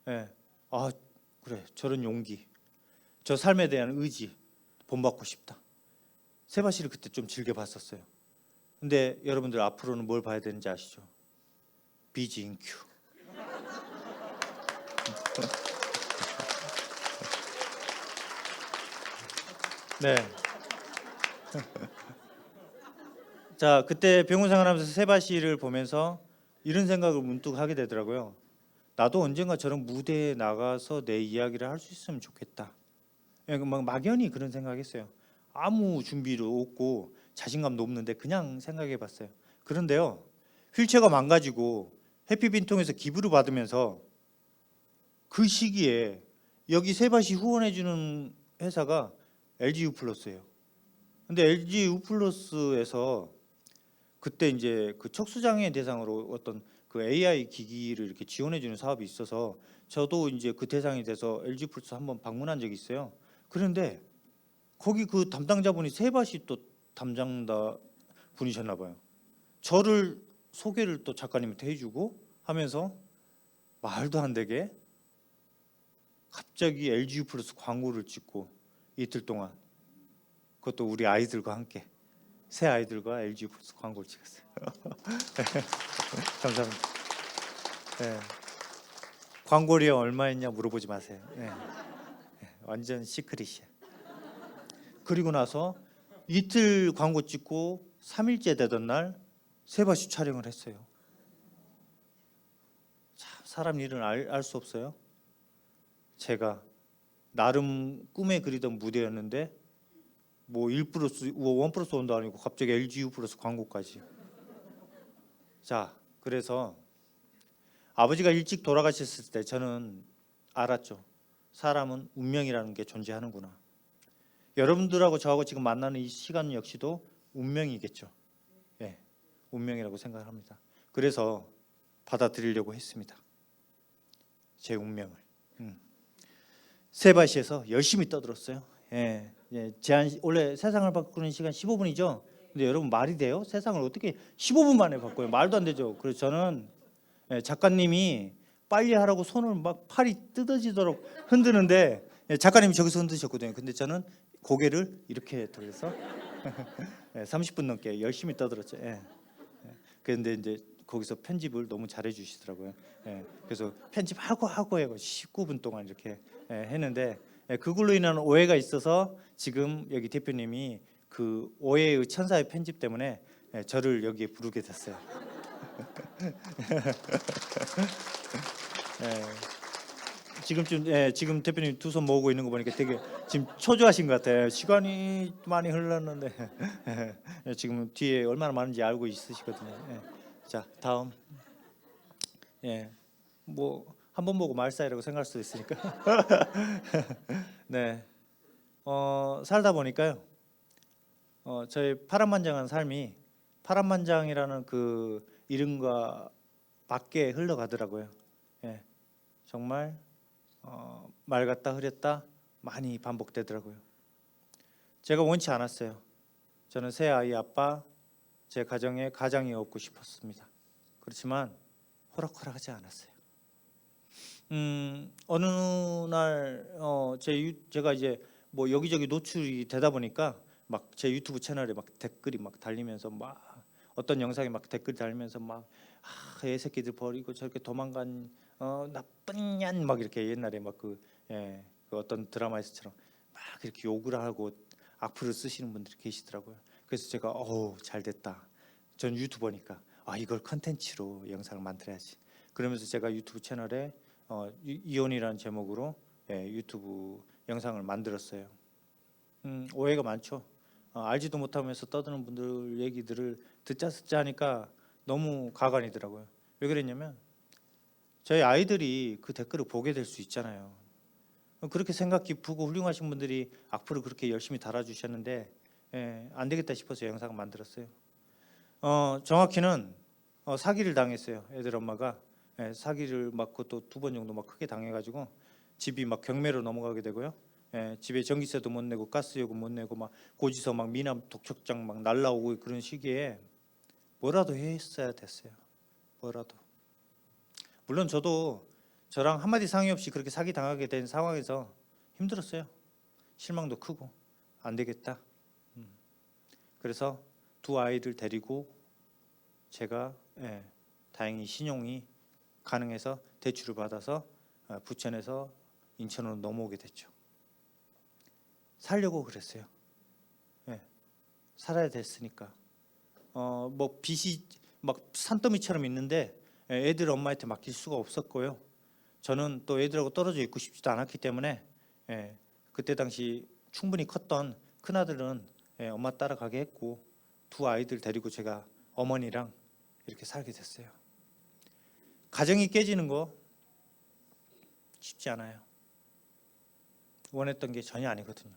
예. 아 그래 저런 용기, 저 삶에 대한 의지 본받고 싶다. 세밭이를 그때 좀 즐겨 봤었어요. 근데 여러분들 앞으로는 뭘 봐야 되는지 아시죠? 비지인큐. 네. 자 그때 병원 생활하면서 세바시를 보면서 이런 생각을 문득 하게 되더라고요. 나도 언젠가 저런 무대에 나가서 내 이야기를 할 수 있으면 좋겠다. 막 막연히 그런 생각했어요. 아무 준비도 없고 자신감도 없는데 그냥 생각해봤어요. 그런데요, 휠체어가 망가지고 해피빈통에서 기부를 받으면서 그 시기에 여기 세바시 후원해주는 회사가 LG U+예요. 근데 LG U+에서 그때 이제 그 척수장애 대상으로 어떤 그 AI 기기를 이렇게 지원해주는 사업이 있어서 저도 이제 그 대상이 돼서 LG U+ 한번 방문한 적이 있어요. 그런데 거기 그 담당자분이 세바시 또 담당자 분이셨나 봐요. 저를 소개를 또 작가님한테 해주고 하면서 말도 안 되게 갑자기 LG U+ 광고를 찍고 이틀 동안 그것도 우리 아이들과 함께 새 아이들과 LG U+ 광고를 찍었어요. 감사합니다. 네. 광고료 얼마였냐 물어보지 마세요. 네. 완전 시크릿이야. 그리고 나서 이틀 광고 찍고 3일째 되던 날 세바시 촬영을 했어요. 참 사람 일은 알 수 없어요. 제가 나름 꿈에 그리던 무대였는데 뭐 1+1+1도 아니고 갑자기 LG U+ 광고까지. 자 그래서 아버지가 일찍 돌아가셨을 때 저는 알았죠. 사람은 운명이라는 게 존재하는구나. 여러분들하고 저하고 지금 만나는 이 시간 역시도 운명이겠죠. 예, 운명이라고 생각합니다. 그래서 받아들이려고 했습니다. 제 운명을. 세바시에서 열심히 떠들었어요. 예, 원래 세상을 바꾸는 시간 15분이죠. 근데 여러분 말이 돼요? 세상을 어떻게 15분 만에 바꿔요? 말도 안 되죠. 그래서 저는 작가님이 빨리 하라고 손을 막 팔이 뜯어지도록 흔드는데 작가님이 저기서 흔드셨거든요. 근데 저는 고개를 이렇게 돌려서 30분 넘게 열심히 떠들었죠. 그런데 이제 거기서 편집을 너무 잘해 주시더라고요. 그래서 편집하고 해고 19분 동안 이렇게 했는데 그걸로 인한 오해가 있어서 지금 여기 대표님이 그 오해의 천사의 편집 때문에 저를 여기에 부르게 됐어요. 지금 대표님 두 손 모으고 있는 거 보니까 되게 지금 초조하신 것 같아요. 시간이 많이 흘렀는데 지금 뒤에 얼마나 많은지 알고 있으시거든요. 자 다음. 뭐 한 번 보고 말 사이라고 생각할 수도 있으니까. 네. 살다 보니까요. 저의 파란만장한 삶이 파란만장이라는 그 이름과 밖에 흘러가더라고요. 정말 맑았다 흐렸다 많이 반복되더라고요. 제가 원치 않았어요. 저는 새 아이 아빠, 제 가정에 가장이 없고 싶었습니다. 그렇지만 호락호락하지 않았어요. 어느 날 제가 이제 뭐 여기저기 노출이 되다 보니까 막 제 유튜브 채널에 막 댓글이 막 달리면서 막 어떤 영상에 막 댓글이 달리면서 막 애새끼들 버리고 저렇게 도망간 나쁜 년 막 이렇게 옛날에 막 그 어떤 드라마에서처럼 막 이렇게 욕을 하고 악플을 쓰시는 분들이 계시더라고요. 그래서 제가 잘 됐다. 전 유튜버니까 이걸 컨텐츠로 영상을 만들어야지. 그러면서 제가 유튜브 채널에 이혼이라는 제목으로 유튜브 영상을 만들었어요. 오해가 많죠. 알지도 못하면서 떠드는 분들 얘기들을 듣자 하니까 너무 가관이더라고요. 왜 그랬냐면 저희 아이들이 그 댓글을 보게 될 수 있잖아요. 그렇게 생각 깊고 훌륭하신 분들이 악플을 그렇게 열심히 달아주셨는데 안 되겠다 싶어서 영상을 만들었어요. 정확히는 사기를 당했어요. 애들 엄마가 사기를 맞고 또 2번 정도 막 크게 당해가지고 집이 막 경매로 넘어가게 되고요. 집에 전기세도 못 내고 가스요금 못 내고 막 고지서 막 미남 독촉장 막 날라오고 그런 시기에 뭐라도 했어야 됐어요. 뭐라도. 물론 저도 저랑 한마디 상의 없이 그렇게 사기 당하게 된 상황에서 힘들었어요. 실망도 크고 안 되겠다. 그래서 2 아이를 데리고 제가 다행히 신용이 가능해서 대출을 받아서 부천에서 인천으로 넘어오게 됐죠. 살려고 그랬어요. 살아야 됐으니까. 뭐 빚이 막 산더미처럼 있는데 애들 엄마한테 맡길 수가 없었고요. 저는 또 애들하고 떨어져 있고 싶지도 않았기 때문에 그때 당시 충분히 컸던 큰아들은 엄마 따라가게 했고 2 아이들 데리고 제가 어머니랑 이렇게 살게 됐어요. 가정이 깨지는 거 쉽지 않아요. 원했던 게 전혀 아니거든요.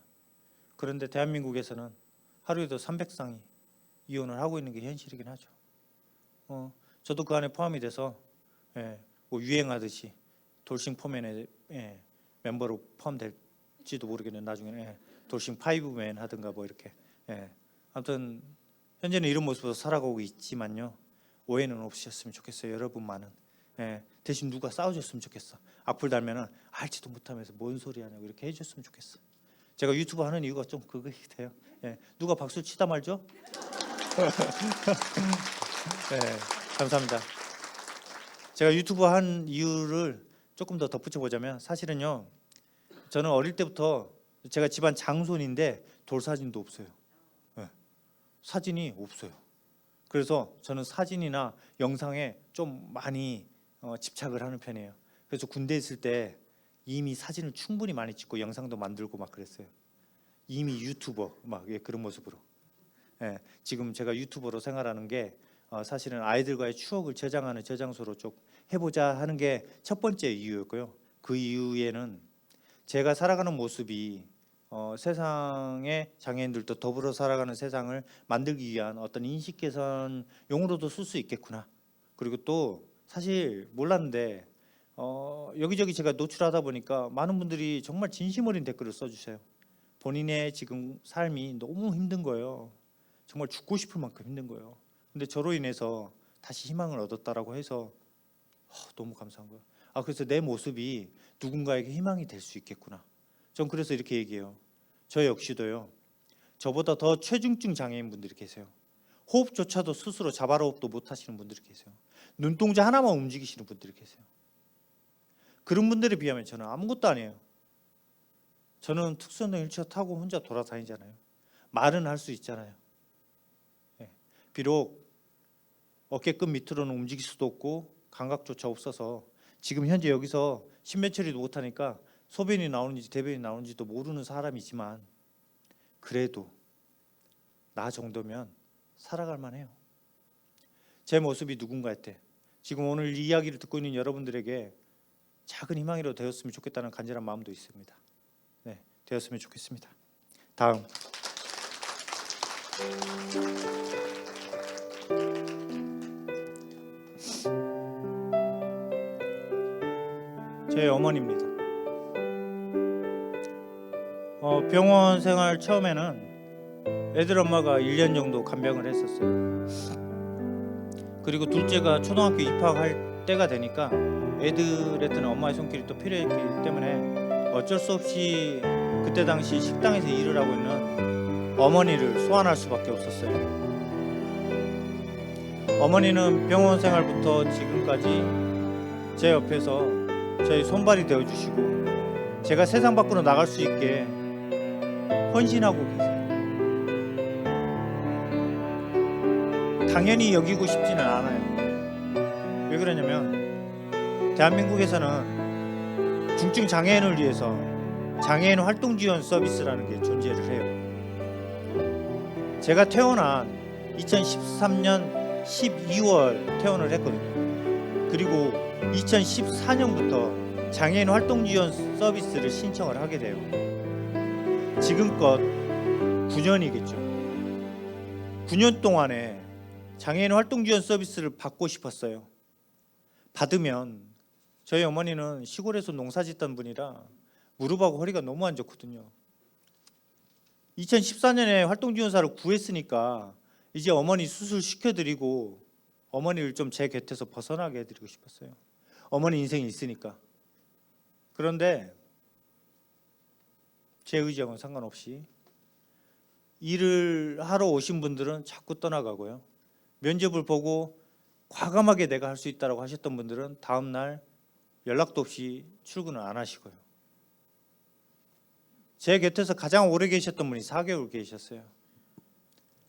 그런데 대한민국에서는 하루에도 300쌍이 이혼을 하고 있는 게 현실이긴 하죠. 저도 그 안에 포함이 돼서 뭐 유행하듯이 돌싱 포맨의 멤버로 포함될지도 모르겠네요. 나중에는 돌싱 5맨 하든가 뭐 이렇게 아무튼 현재는 이런 모습으로 살아가고 있지만요. 오해는 없으셨으면 좋겠어요. 여러분만은 대신 누가 싸워줬으면 좋겠어. 악플 달면은 알지도 못하면서 뭔 소리 하냐고 이렇게 해줬으면 좋겠어. 제가 유튜브 하는 이유가 좀 그거 같아요. 누가 박수 치다 말죠? 감사합니다. 제가 유튜브 한 이유를 조금 더 덧붙여 보자면 사실은요. 저는 어릴 때부터 제가 집안 장손인데 돌 사진도 없어요. 사진이 없어요. 그래서 저는 사진이나 영상에 좀 많이 집착을 하는 편이에요. 그래서 군대에 있을 때 이미 사진을 충분히 많이 찍고 영상도 만들고 막 그랬어요. 이미 유튜버 막 그런 모습으로. 지금 제가 유튜버로 생활하는 게 사실은 아이들과의 추억을 저장하는 저장소로 좀 해보자 하는 게 첫 번째 이유였고요. 그 이유에는 제가 살아가는 모습이 세상의 장애인들도 더불어 살아가는 세상을 만들기 위한 어떤 인식 개선용으로도 쓸 수 있겠구나. 그리고 또 사실 몰랐는데 여기저기 제가 노출하다 보니까 많은 분들이 정말 진심 어린 댓글을 써주세요. 본인의 지금 삶이 너무 힘든 거예요. 정말 죽고 싶을 만큼 힘든 거예요. 근데 저로 인해서 다시 희망을 얻었다라고 해서 너무 감사한 거예요. 그래서 내 모습이 누군가에게 희망이 될 수 있겠구나. 전 그래서 이렇게 얘기해요. 저 역시도요. 저보다 더 최중증 장애인 분들이 계세요. 호흡조차도 스스로 자발호흡도 못 하시는 분들이 계세요. 눈동자 하나만 움직이시는 분들이 계세요. 그런 분들에 비하면 저는 아무것도 아니에요. 저는 특수연동 휠체어 타고 혼자 돌아다니잖아요. 말은 할 수 있잖아요. 비록 어깨끝 밑으로는 움직일 수도 없고 감각조차 없어서 지금 현재 여기서 신변 처리도 못하니까 소변이 나오는지 대변이 나오는지도 모르는 사람이지만 그래도 나 정도면 살아갈 만해요. 제 모습이 누군가한테 지금 오늘 이 이야기를 듣고 있는 여러분들에게 작은 희망이라도 되었으면 좋겠다는 간절한 마음도 있습니다. 되었으면 좋겠습니다. 다음 제 어머니입니다. 병원 생활 처음에는 애들 엄마가 1년 정도 간병을 했었어요. 그리고 둘째가 초등학교 입학할 때가 되니까 애들한테는 엄마의 손길이 또 필요했기 때문에 어쩔 수 없이 그때 당시 식당에서 일을 하고 있는 어머니를 소환할 수밖에 없었어요. 어머니는 병원 생활부터 지금까지 제 옆에서 저희 손발이 되어주시고 제가 세상 밖으로 나갈 수 있게 헌신하고 계세요. 당연히 여기고 싶지는 않아요. 왜 그러냐면 대한민국에서는 중증 장애인을 위해서 장애인 활동 지원 서비스라는 게 존재를 해요. 제가 태어난 2013년 12월 퇴원을 했거든요. 그리고 2014년부터 장애인 활동 지원 서비스를 신청을 하게 돼요. 지금껏 9년이겠죠. 9년 동안에 장애인 활동 지원 서비스를 받고 싶었어요. 받으면 저희 어머니는 시골에서 농사 짓던 분이라 무릎하고 허리가 너무 안 좋거든요. 2014년에 활동지원사를 구했으니까 이제 어머니 수술 시켜드리고 어머니를 좀 제 곁에서 벗어나게 해드리고 싶었어요. 어머니 인생이 있으니까. 그런데 제 의지하고는 상관없이 일을 하러 오신 분들은 자꾸 떠나가고요. 면접을 보고 과감하게 내가 할 수 있다고 하셨던 분들은 다음 날 연락도 없이 출근을 안 하시고요. 제 곁에서 가장 오래 계셨던 분이 4개월 계셨어요.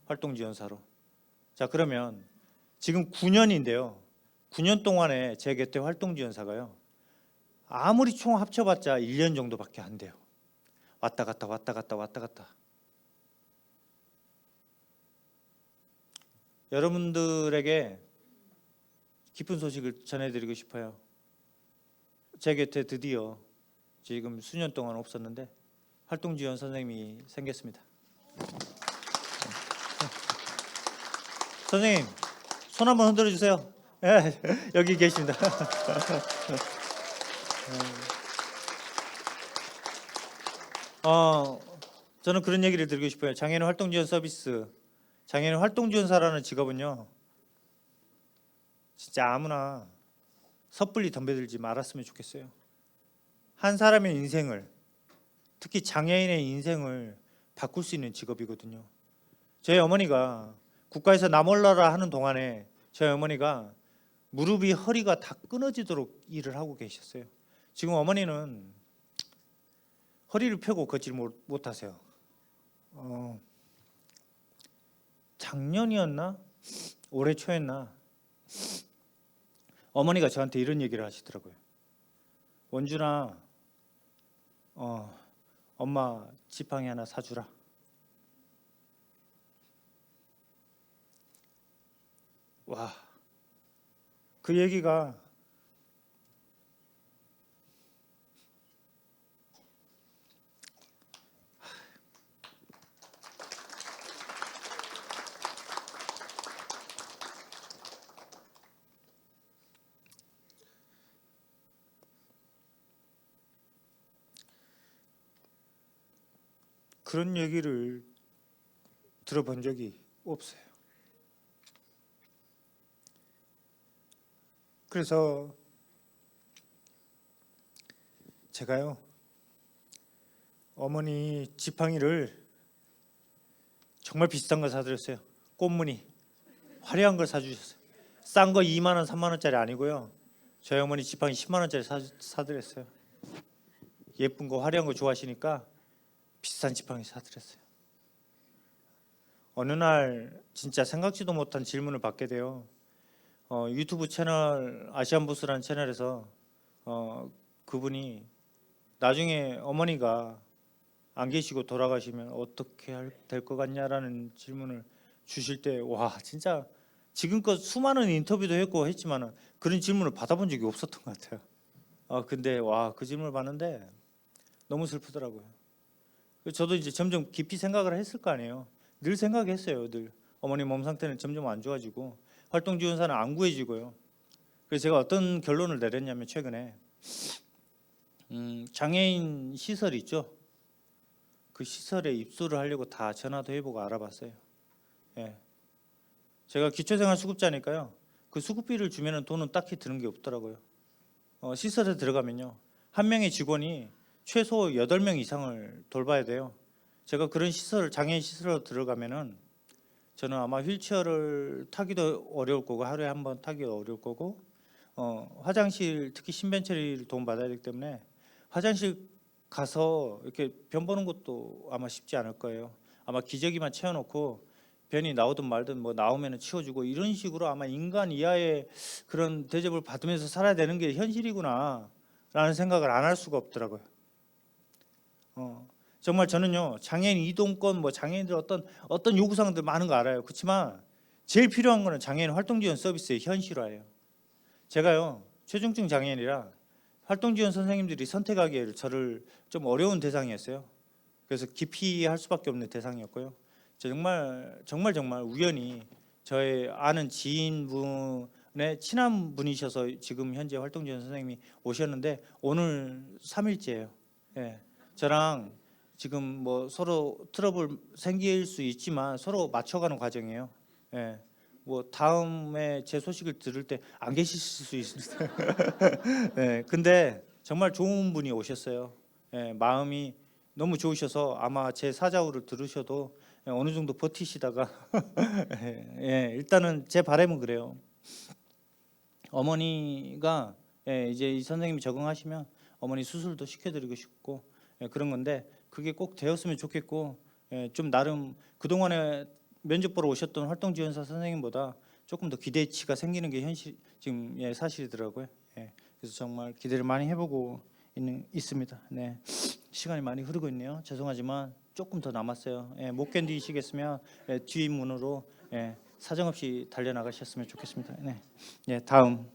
활동지원사로. 자, 그러면 지금 9년인데요. 9년 동안에 제 곁에 활동지원사가요. 아무리 총 합쳐봤자 1년 정도밖에 안 돼요. 왔다 갔다 왔다 갔다 왔다 갔다. 여러분들에게 기쁜 소식을 전해드리고 싶어요. 제 곁에 드디어 지금 수년 동안 없었는데 활동지원 선생님이 생겼습니다. 선생님 손 한번 흔들어 주세요. 네, 여기 계십니다. 저는 그런 얘기를 드리고 싶어요. 장애인 활동지원 서비스, 장애인 활동지원사라는 직업은요, 진짜 아무나 섣불리 덤벼들지 말았으면 좋겠어요. 한 사람의 인생을, 특히 장애인의 인생을 바꿀 수 있는 직업이거든요. 저희 어머니가 국가에서 나 몰라라 하는 동안에 저희 어머니가 무릎이 허리가 다 끊어지도록 일을 하고 계셨어요. 지금 어머니는 허리를 펴고 걷지를 못하세요. 작년이었나? 올해 초였나? 어머니가 저한테 이런 얘기를 하시더라고요. 원준아, 엄마 지팡이 하나 사주라. 와, 그 얘기가 그런 얘기를 들어본 적이 없어요. 그래서 제가요, 어머니 지팡이를 정말 비싼 거 사드렸어요. 꽃무늬 화려한 걸 사주셨어요. 싼 거 2만 원, 3만 원짜리 아니고요. 저희 어머니 지팡이 10만 원짜리 사드렸어요. 예쁜 거 화려한 거 좋아하시니까 비싼 지팡이 사드렸어요. 어느 날 진짜 생각지도 못한 질문을 받게 돼요. 유튜브 채널 아시안부스라는 채널에서 그분이 나중에 어머니가 안 계시고 돌아가시면 어떻게 될 것 같냐라는 질문을 주실 때, 와, 진짜 지금껏 수많은 인터뷰도 했고 했지만 그런 질문을 받아본 적이 없었던 것 같아요. 근데 와, 그 질문을 받는데 너무 슬프더라고요. 저도 이제 점점 깊이 생각을 했을 거 아니에요. 늘 생각했어요. 늘 어머니 몸 상태는 점점 안 좋아지고 활동지원사는 안 구해지고요. 그래서 제가 어떤 결론을 내렸냐면, 최근에 장애인 시설 있죠. 그 시설에 입소를 하려고 다 전화도 해보고 알아봤어요. 예. 제가 기초생활수급자니까요. 그 수급비를 주면은 돈은 딱히 드는 게 없더라고요. 시설에 들어가면요, 한 명의 직원이 최소 8명 이상을 돌봐야 돼요. 제가 그런 시설, 장애인 시설로 들어가면은 저는 아마 휠체어를 타기도 어려울 거고, 하루에 한 번 타기도 어려울 거고, 화장실, 특히 신변 처리를 도움받아야 되기 때문에 화장실 가서 이렇게 변 보는 것도 아마 쉽지 않을 거예요. 아마 기저귀만 채워놓고 변이 나오든 말든 뭐 나오면은 치워주고, 이런 식으로 아마 인간 이하의 그런 대접을 받으면서 살아야 되는 게 현실이구나 라는 생각을 안 할 수가 없더라고요. 정말 저는요 장애인 이동권 뭐 장애인들 어떤 요구사항들 많은 거 알아요. 그렇지만 제일 필요한 거는 장애인 활동 지원 서비스의 현실화예요. 제가요 최중증 장애인이라 활동 지원 선생님들이 선택하기에 저를 좀 어려운 대상이었어요. 그래서 기피할 수밖에 없는 대상이었고요. 정말 우연히 저의 아는 지인분의 친한 분이셔서 지금 현재 활동 지원 선생님이 오셨는데 오늘 3일째예요. 예. 저랑 지금 뭐 서로 트러블 생길 수 있지만 서로 맞춰가는 과정이에요. 예. 뭐 다음에 제 소식을 들을 때 안 계실 수 있어요. 예. 근데 정말 좋은 분이 오셨어요. 예. 마음이 너무 좋으셔서 아마 제 사자후를 들으셔도 어느 정도 버티시다가 예. 일단은 제 바람은 그래요. 어머니가 이제 이 선생님이 적응하시면 어머니 수술도 시켜드리고 싶고 그런 건데 그게 꼭 되었으면 좋겠고 좀 나름 그동안에 면접 보러 오셨던 활동지원사 선생님보다 조금 더 기대치가 생기는 게 현실 지금 사실이더라고요. 그래서 정말 기대를 많이 해보고 있습니다. 네. 시간이 많이 흐르고 있네요. 죄송하지만 조금 더 남았어요. 못 견디시겠으면 뒷문으로 사정없이 달려나가셨으면 좋겠습니다. 네. 다음.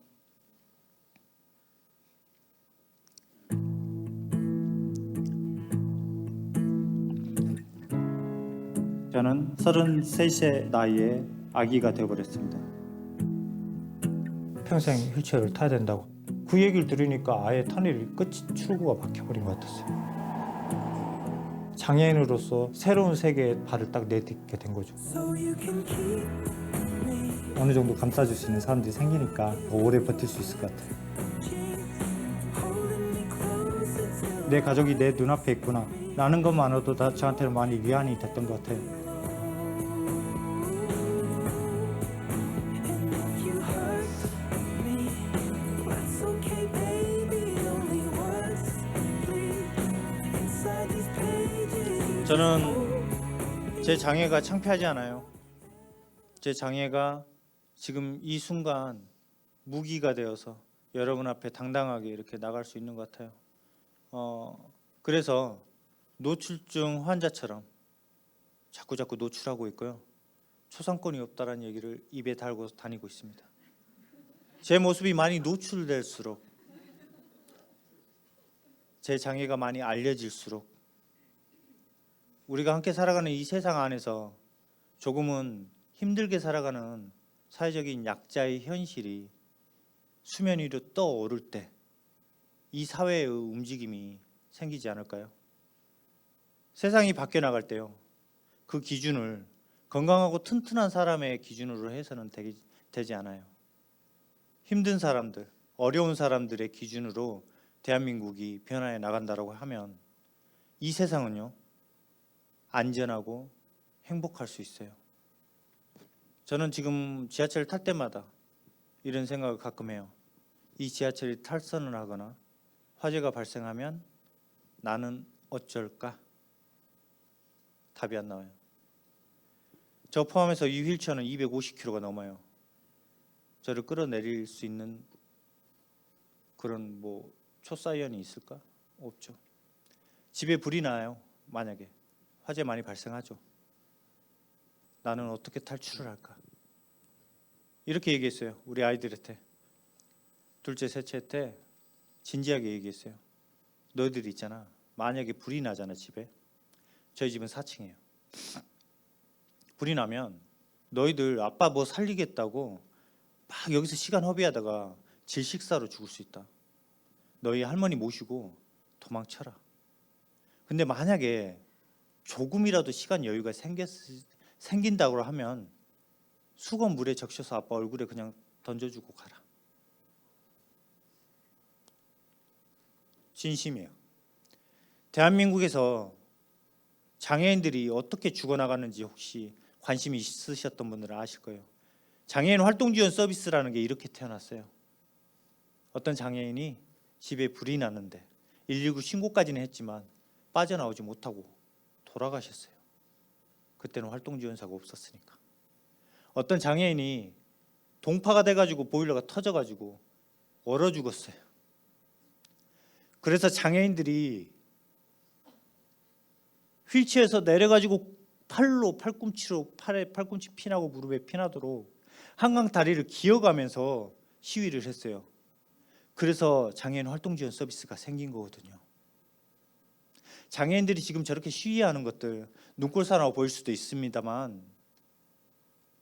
저는 33세 나이에 아기가 되어버렸습니다. 평생 휠체어를 타야 된다고. 그 얘기를 들으니까 아예 터널이 끝이 출구가 막혀버린 것 같았어요. 장애인으로서 새로운 세계에 발을 딱 내딛게 된 거죠. 어느 정도 감싸줄 수 있는 사람들이 생기니까 더 오래 버틸 수 있을 것 같아요. 내 가족이 내 눈앞에 있구나 라는 것만으로도 다 저한테는 많이 위안이 됐던 것 같아요. 저는 제 장애가 창피하지 않아요. 제 장애가 지금 이 순간 무기가 되어서 여러분 앞에 당당하게 이렇게 나갈 수 있는 것 같아요. 그래서 노출증 환자처럼 자꾸 노출하고 있고요. 초상권이 없다라는 얘기를 입에 달고 다니고 있습니다. 제 모습이 많이 노출될수록 제 장애가 많이 알려질수록 우리가 함께 살아가는 이 세상 안에서 조금은 힘들게 살아가는 사회적인 약자의 현실이 수면 위로 떠오를 때 이 사회의 움직임이 생기지 않을까요? 세상이 바뀌어 나갈 때요. 그 기준을 건강하고 튼튼한 사람의 기준으로 해서는 되지 않아요. 힘든 사람들, 어려운 사람들의 기준으로 대한민국이 변화해 나간다고 하면 이 세상은요. 안전하고 행복할 수 있어요. 저는 지금 지하철을 탈 때마다 이런 생각을 가끔 해요. 이 지하철이 탈선을 하거나 화재가 발생하면 나는 어쩔까? 답이 안 나와요. 저 포함해서 이 휠체어는 250kg가 넘어요. 저를 끌어내릴 수 있는 그런 뭐 초사이언이 있을까? 없죠. 집에 불이 나요. 만약에 화재 많이 발생하죠. 나는 어떻게 탈출을 할까? 이렇게 얘기했어요. 우리 아이들한테. 둘째, 셋째한테 진지하게 얘기했어요. 너희들이 있잖아. 만약에 불이 나잖아 집에. 저희 집은 4층이에요. 불이 나면 너희들 아빠 뭐 살리겠다고 막 여기서 시간 허비하다가 질식사로 죽을 수 있다. 너희 할머니 모시고 도망쳐라. 근데 만약에 조금이라도 시간 여유가 생긴다고 하면 수건 물에 적셔서 아빠 얼굴에 그냥 던져주고 가라. 진심이에요. 대한민국에서 장애인들이 어떻게 죽어나가는지 혹시 관심이 있으셨던 분들은 아실 거예요. 장애인 활동지원 서비스라는 게 이렇게 태어났어요. 어떤 장애인이 집에 불이 났는데 119 신고까지는 했지만 빠져나오지 못하고 돌아가셨어요. 그때는 활동지원사가 없었으니까. 어떤 장애인이 동파가 돼가지고 보일러가 터져가지고 얼어 죽었어요. 그래서 장애인들이 휠체어에서 내려가지고 팔로 팔꿈치로 팔에 팔꿈치 피나고 무릎에 피나도록 한강 다리를 기어가면서 시위를 했어요. 그래서 장애인 활동 지원 서비스가 생긴 거거든요. 장애인들이 지금 저렇게 시위하는 것들 눈꼴사나워 보일 수도 있습니다만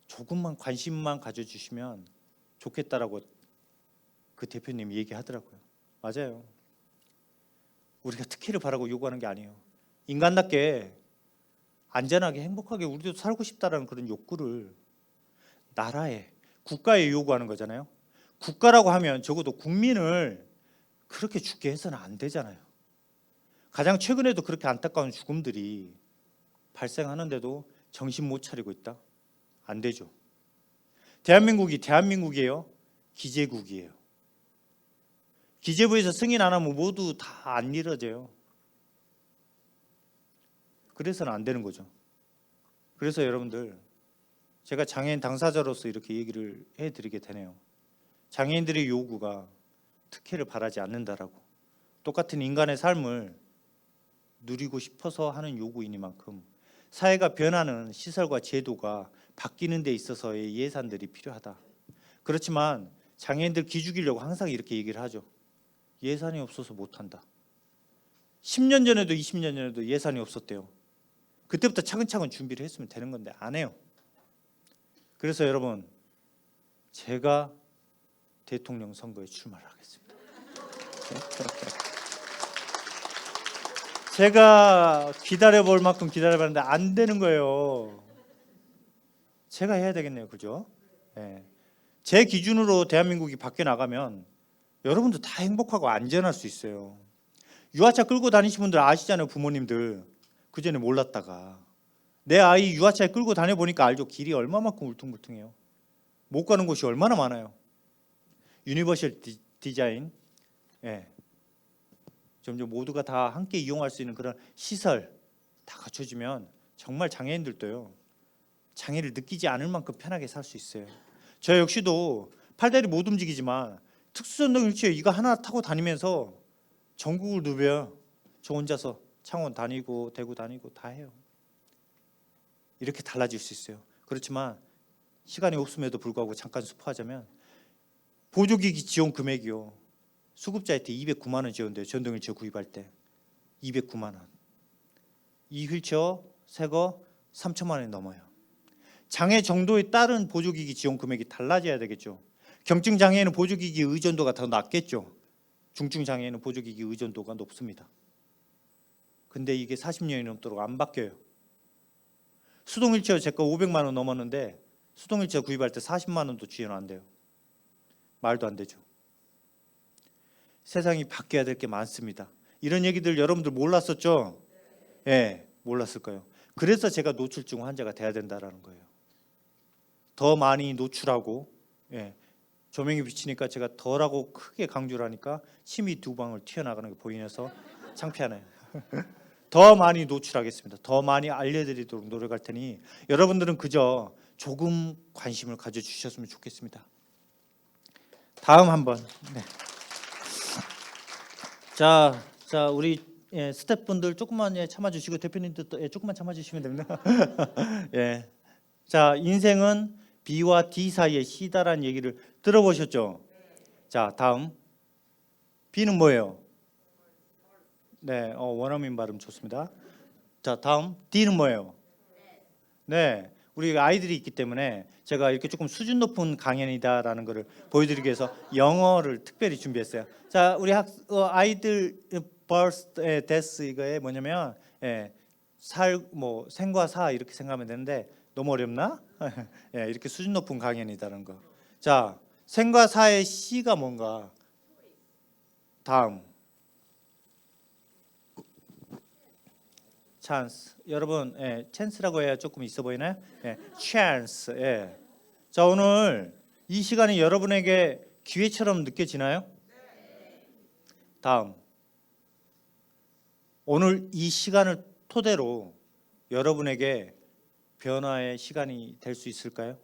조금만 관심만 가져주시면 좋겠다라고 그 대표님이 얘기하더라고요. 맞아요. 우리가 특혜를 바라고 요구하는 게 아니에요. 인간답게 안전하게 행복하게 우리도 살고 싶다라는 그런 욕구를 나라에 국가에 요구하는 거잖아요. 국가라고 하면 적어도 국민을 그렇게 죽게 해서는 안 되잖아요. 가장 최근에도 그렇게 안타까운 죽음들이 발생하는데도 정신 못 차리고 있다? 안 되죠. 대한민국이 대한민국이에요? 기재국이에요. 기재부에서 승인 안 하면 모두 다 안 이루어져요. 그래서는 안 되는 거죠. 그래서 여러분들 제가 장애인 당사자로서 이렇게 얘기를 해드리게 되네요. 장애인들의 요구가 특혜를 바라지 않는다라고. 똑같은 인간의 삶을 누리고 싶어서 하는 요구이니만큼 사회가 변하는 시설과 제도가 바뀌는 데 있어서의 예산들이 필요하다. 그렇지만 장애인들 기죽이려고 항상 이렇게 얘기를 하죠. 예산이 없어서 못한다. 10년 전에도 20년 전에도 예산이 없었대요. 그때부터 차근차근 준비를 했으면 되는 건데 안 해요. 그래서 여러분 제가 대통령 선거에 출마를 하겠습니다. 제가 기다려볼 만큼 기다려봤는데 안 되는 거예요. 제가 해야 되겠네요. 그죠? 네. 제 기준으로 대한민국이 바뀌어 나가면 여러분도 다 행복하고 안전할 수 있어요. 유아차 끌고 다니신 분들 아시잖아요. 부모님들. 그전에 몰랐다가 내 아이 유아차에 끌고 다녀보니까 알죠. 길이 얼마만큼 울퉁불퉁해요. 못 가는 곳이 얼마나 많아요. 유니버셜 디자인. 예. 점점 모두가 다 함께 이용할 수 있는 그런 시설 다 갖춰지면 정말 장애인들도요. 장애를 느끼지 않을 만큼 편하게 살 수 있어요. 저 역시도 팔다리 못 움직이지만 특수전동 휠체어 이거 하나 타고 다니면서 전국을 누벼요. 저 혼자서 창원 다니고 대구 다니고 다 해요. 이렇게 달라질 수 있어요. 그렇지만 시간이 없음에도 불구하고 잠깐 스포하자면 보조기기 지원 금액이요. 수급자한테 209만 원 지원돼요. 전동 휠체어 구입할 때 209만 원. 이 휠체어 새거 3천만 원이 넘어요. 장애 정도에 따른 보조기기 지원 금액이 달라져야 되겠죠. 경증 장애에는 보조기기 의존도가 더 낮겠죠. 중증 장애에는 보조기기 의존도가 높습니다. 근데 이게 40년이 넘도록 안 바뀌어요. 수동 휠체어 제 거 500만 원 넘었는데 수동 휠체어 구입할 때 40만 원도 지원 안 돼요. 말도 안 되죠. 세상이 바뀌어야 될 게 많습니다. 이런 얘기들 여러분들 몰랐었죠? 예, 몰랐을 거예요. 그래서 제가 노출증 환자가 돼야 된다라는 거예요. 더 많이 노출하고, 예, 조명이 비치니까 제가 덜하고 크게 강조를 하니까 침이 두 방울 튀어나가는 게 보이면서 창피하네요. 더 많이 노출하겠습니다. 더 많이 알려드리도록 노력할 테니 여러분들은 그저 조금 관심을 가져주셨으면 좋겠습니다. 다음 한번. 네. 자, 우리 스태프분들 조금만 참아주시고 대표님도 조금만 참아주시면 됩니다. 예. 자, 인생은 B와 D 사이의 C다라는 얘기를 들어보셨죠? 자, 다음 B는 뭐예요? 네, 원어민 발음 좋습니다. 자, 다음 D는 뭐예요? 네, 우리 아이들이 있기 때문에 제가 이렇게 조금 수준 높은 강연이다라는 것을 보여드리기 위해서 영어를 특별히 준비했어요. 자, 우리 아이들 birth, death 이거에 뭐냐면 생과 사 이렇게 생각하면 되는데 너무 어렵나? 예, 이렇게 수준 높은 강연이다라는 거. 자, 생과 사의 C가 뭔가? 다음. 찬스. 여러분, 찬스라고 해야 조금 있어 보이나요? 찬스. 자, 오늘 이 시간이 여러분에게 기회처럼 느껴지나요? 다음. 오늘 이 시간을 토대로 여러분에게 변화의 시간이 될 수 있을까요?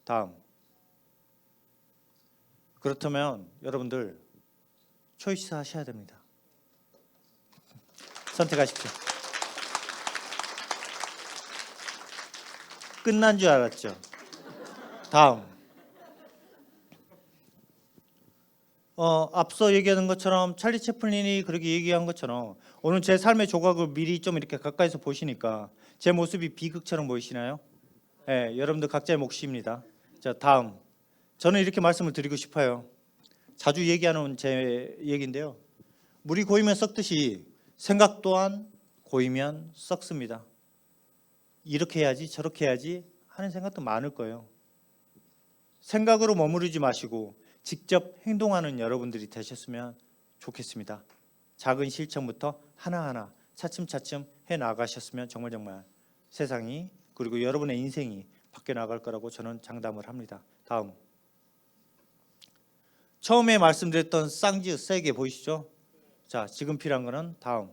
다음. 그렇다면 여러분들 초이스 하셔야 됩니다. 선택하십시오. 끝난 줄 알았죠. 다음. 앞서 얘기하는 것처럼 찰리 채플린이 그렇게 얘기한 것처럼 오늘 제 삶의 조각을 미리 좀 이렇게 가까이서 보시니까 제 모습이 비극처럼 보이시나요? 예, 여러분들 각자의 몫입니다. 자, 다음. 저는 이렇게 말씀을 드리고 싶어요. 자주 얘기하는 제 얘기인데요. 물이 고이면 썩듯이 생각 또한 고이면 썩습니다. 이렇게 해야지 저렇게 해야지 하는 생각도 많을 거예요. 생각으로 머무르지 마시고 직접 행동하는 여러분들이 되셨으면 좋겠습니다. 작은 실천부터 하나하나 차츰차츰 해나가셨으면 정말 세상이 그리고 여러분의 인생이 바뀌어 나갈 거라고 저는 장담을 합니다. 다음. 처음에 말씀드렸던 쌍지 세게 보이시죠? 자, 지금 필요한 거는 다음.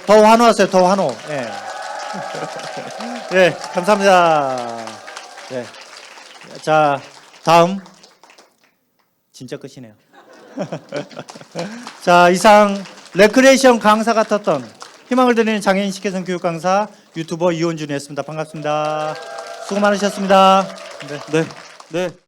더 환호하세요. 더 환호. 예. 예, 감사합니다. 예. 자, 다음. 진짜 끝이네요. 자, 이상 레크레이션 강사 같았던 희망을 드리는 장애인 식혜성 교육 강사 유튜버 이원준이었습니다. 반갑습니다. 수고 많으셨습니다. 네.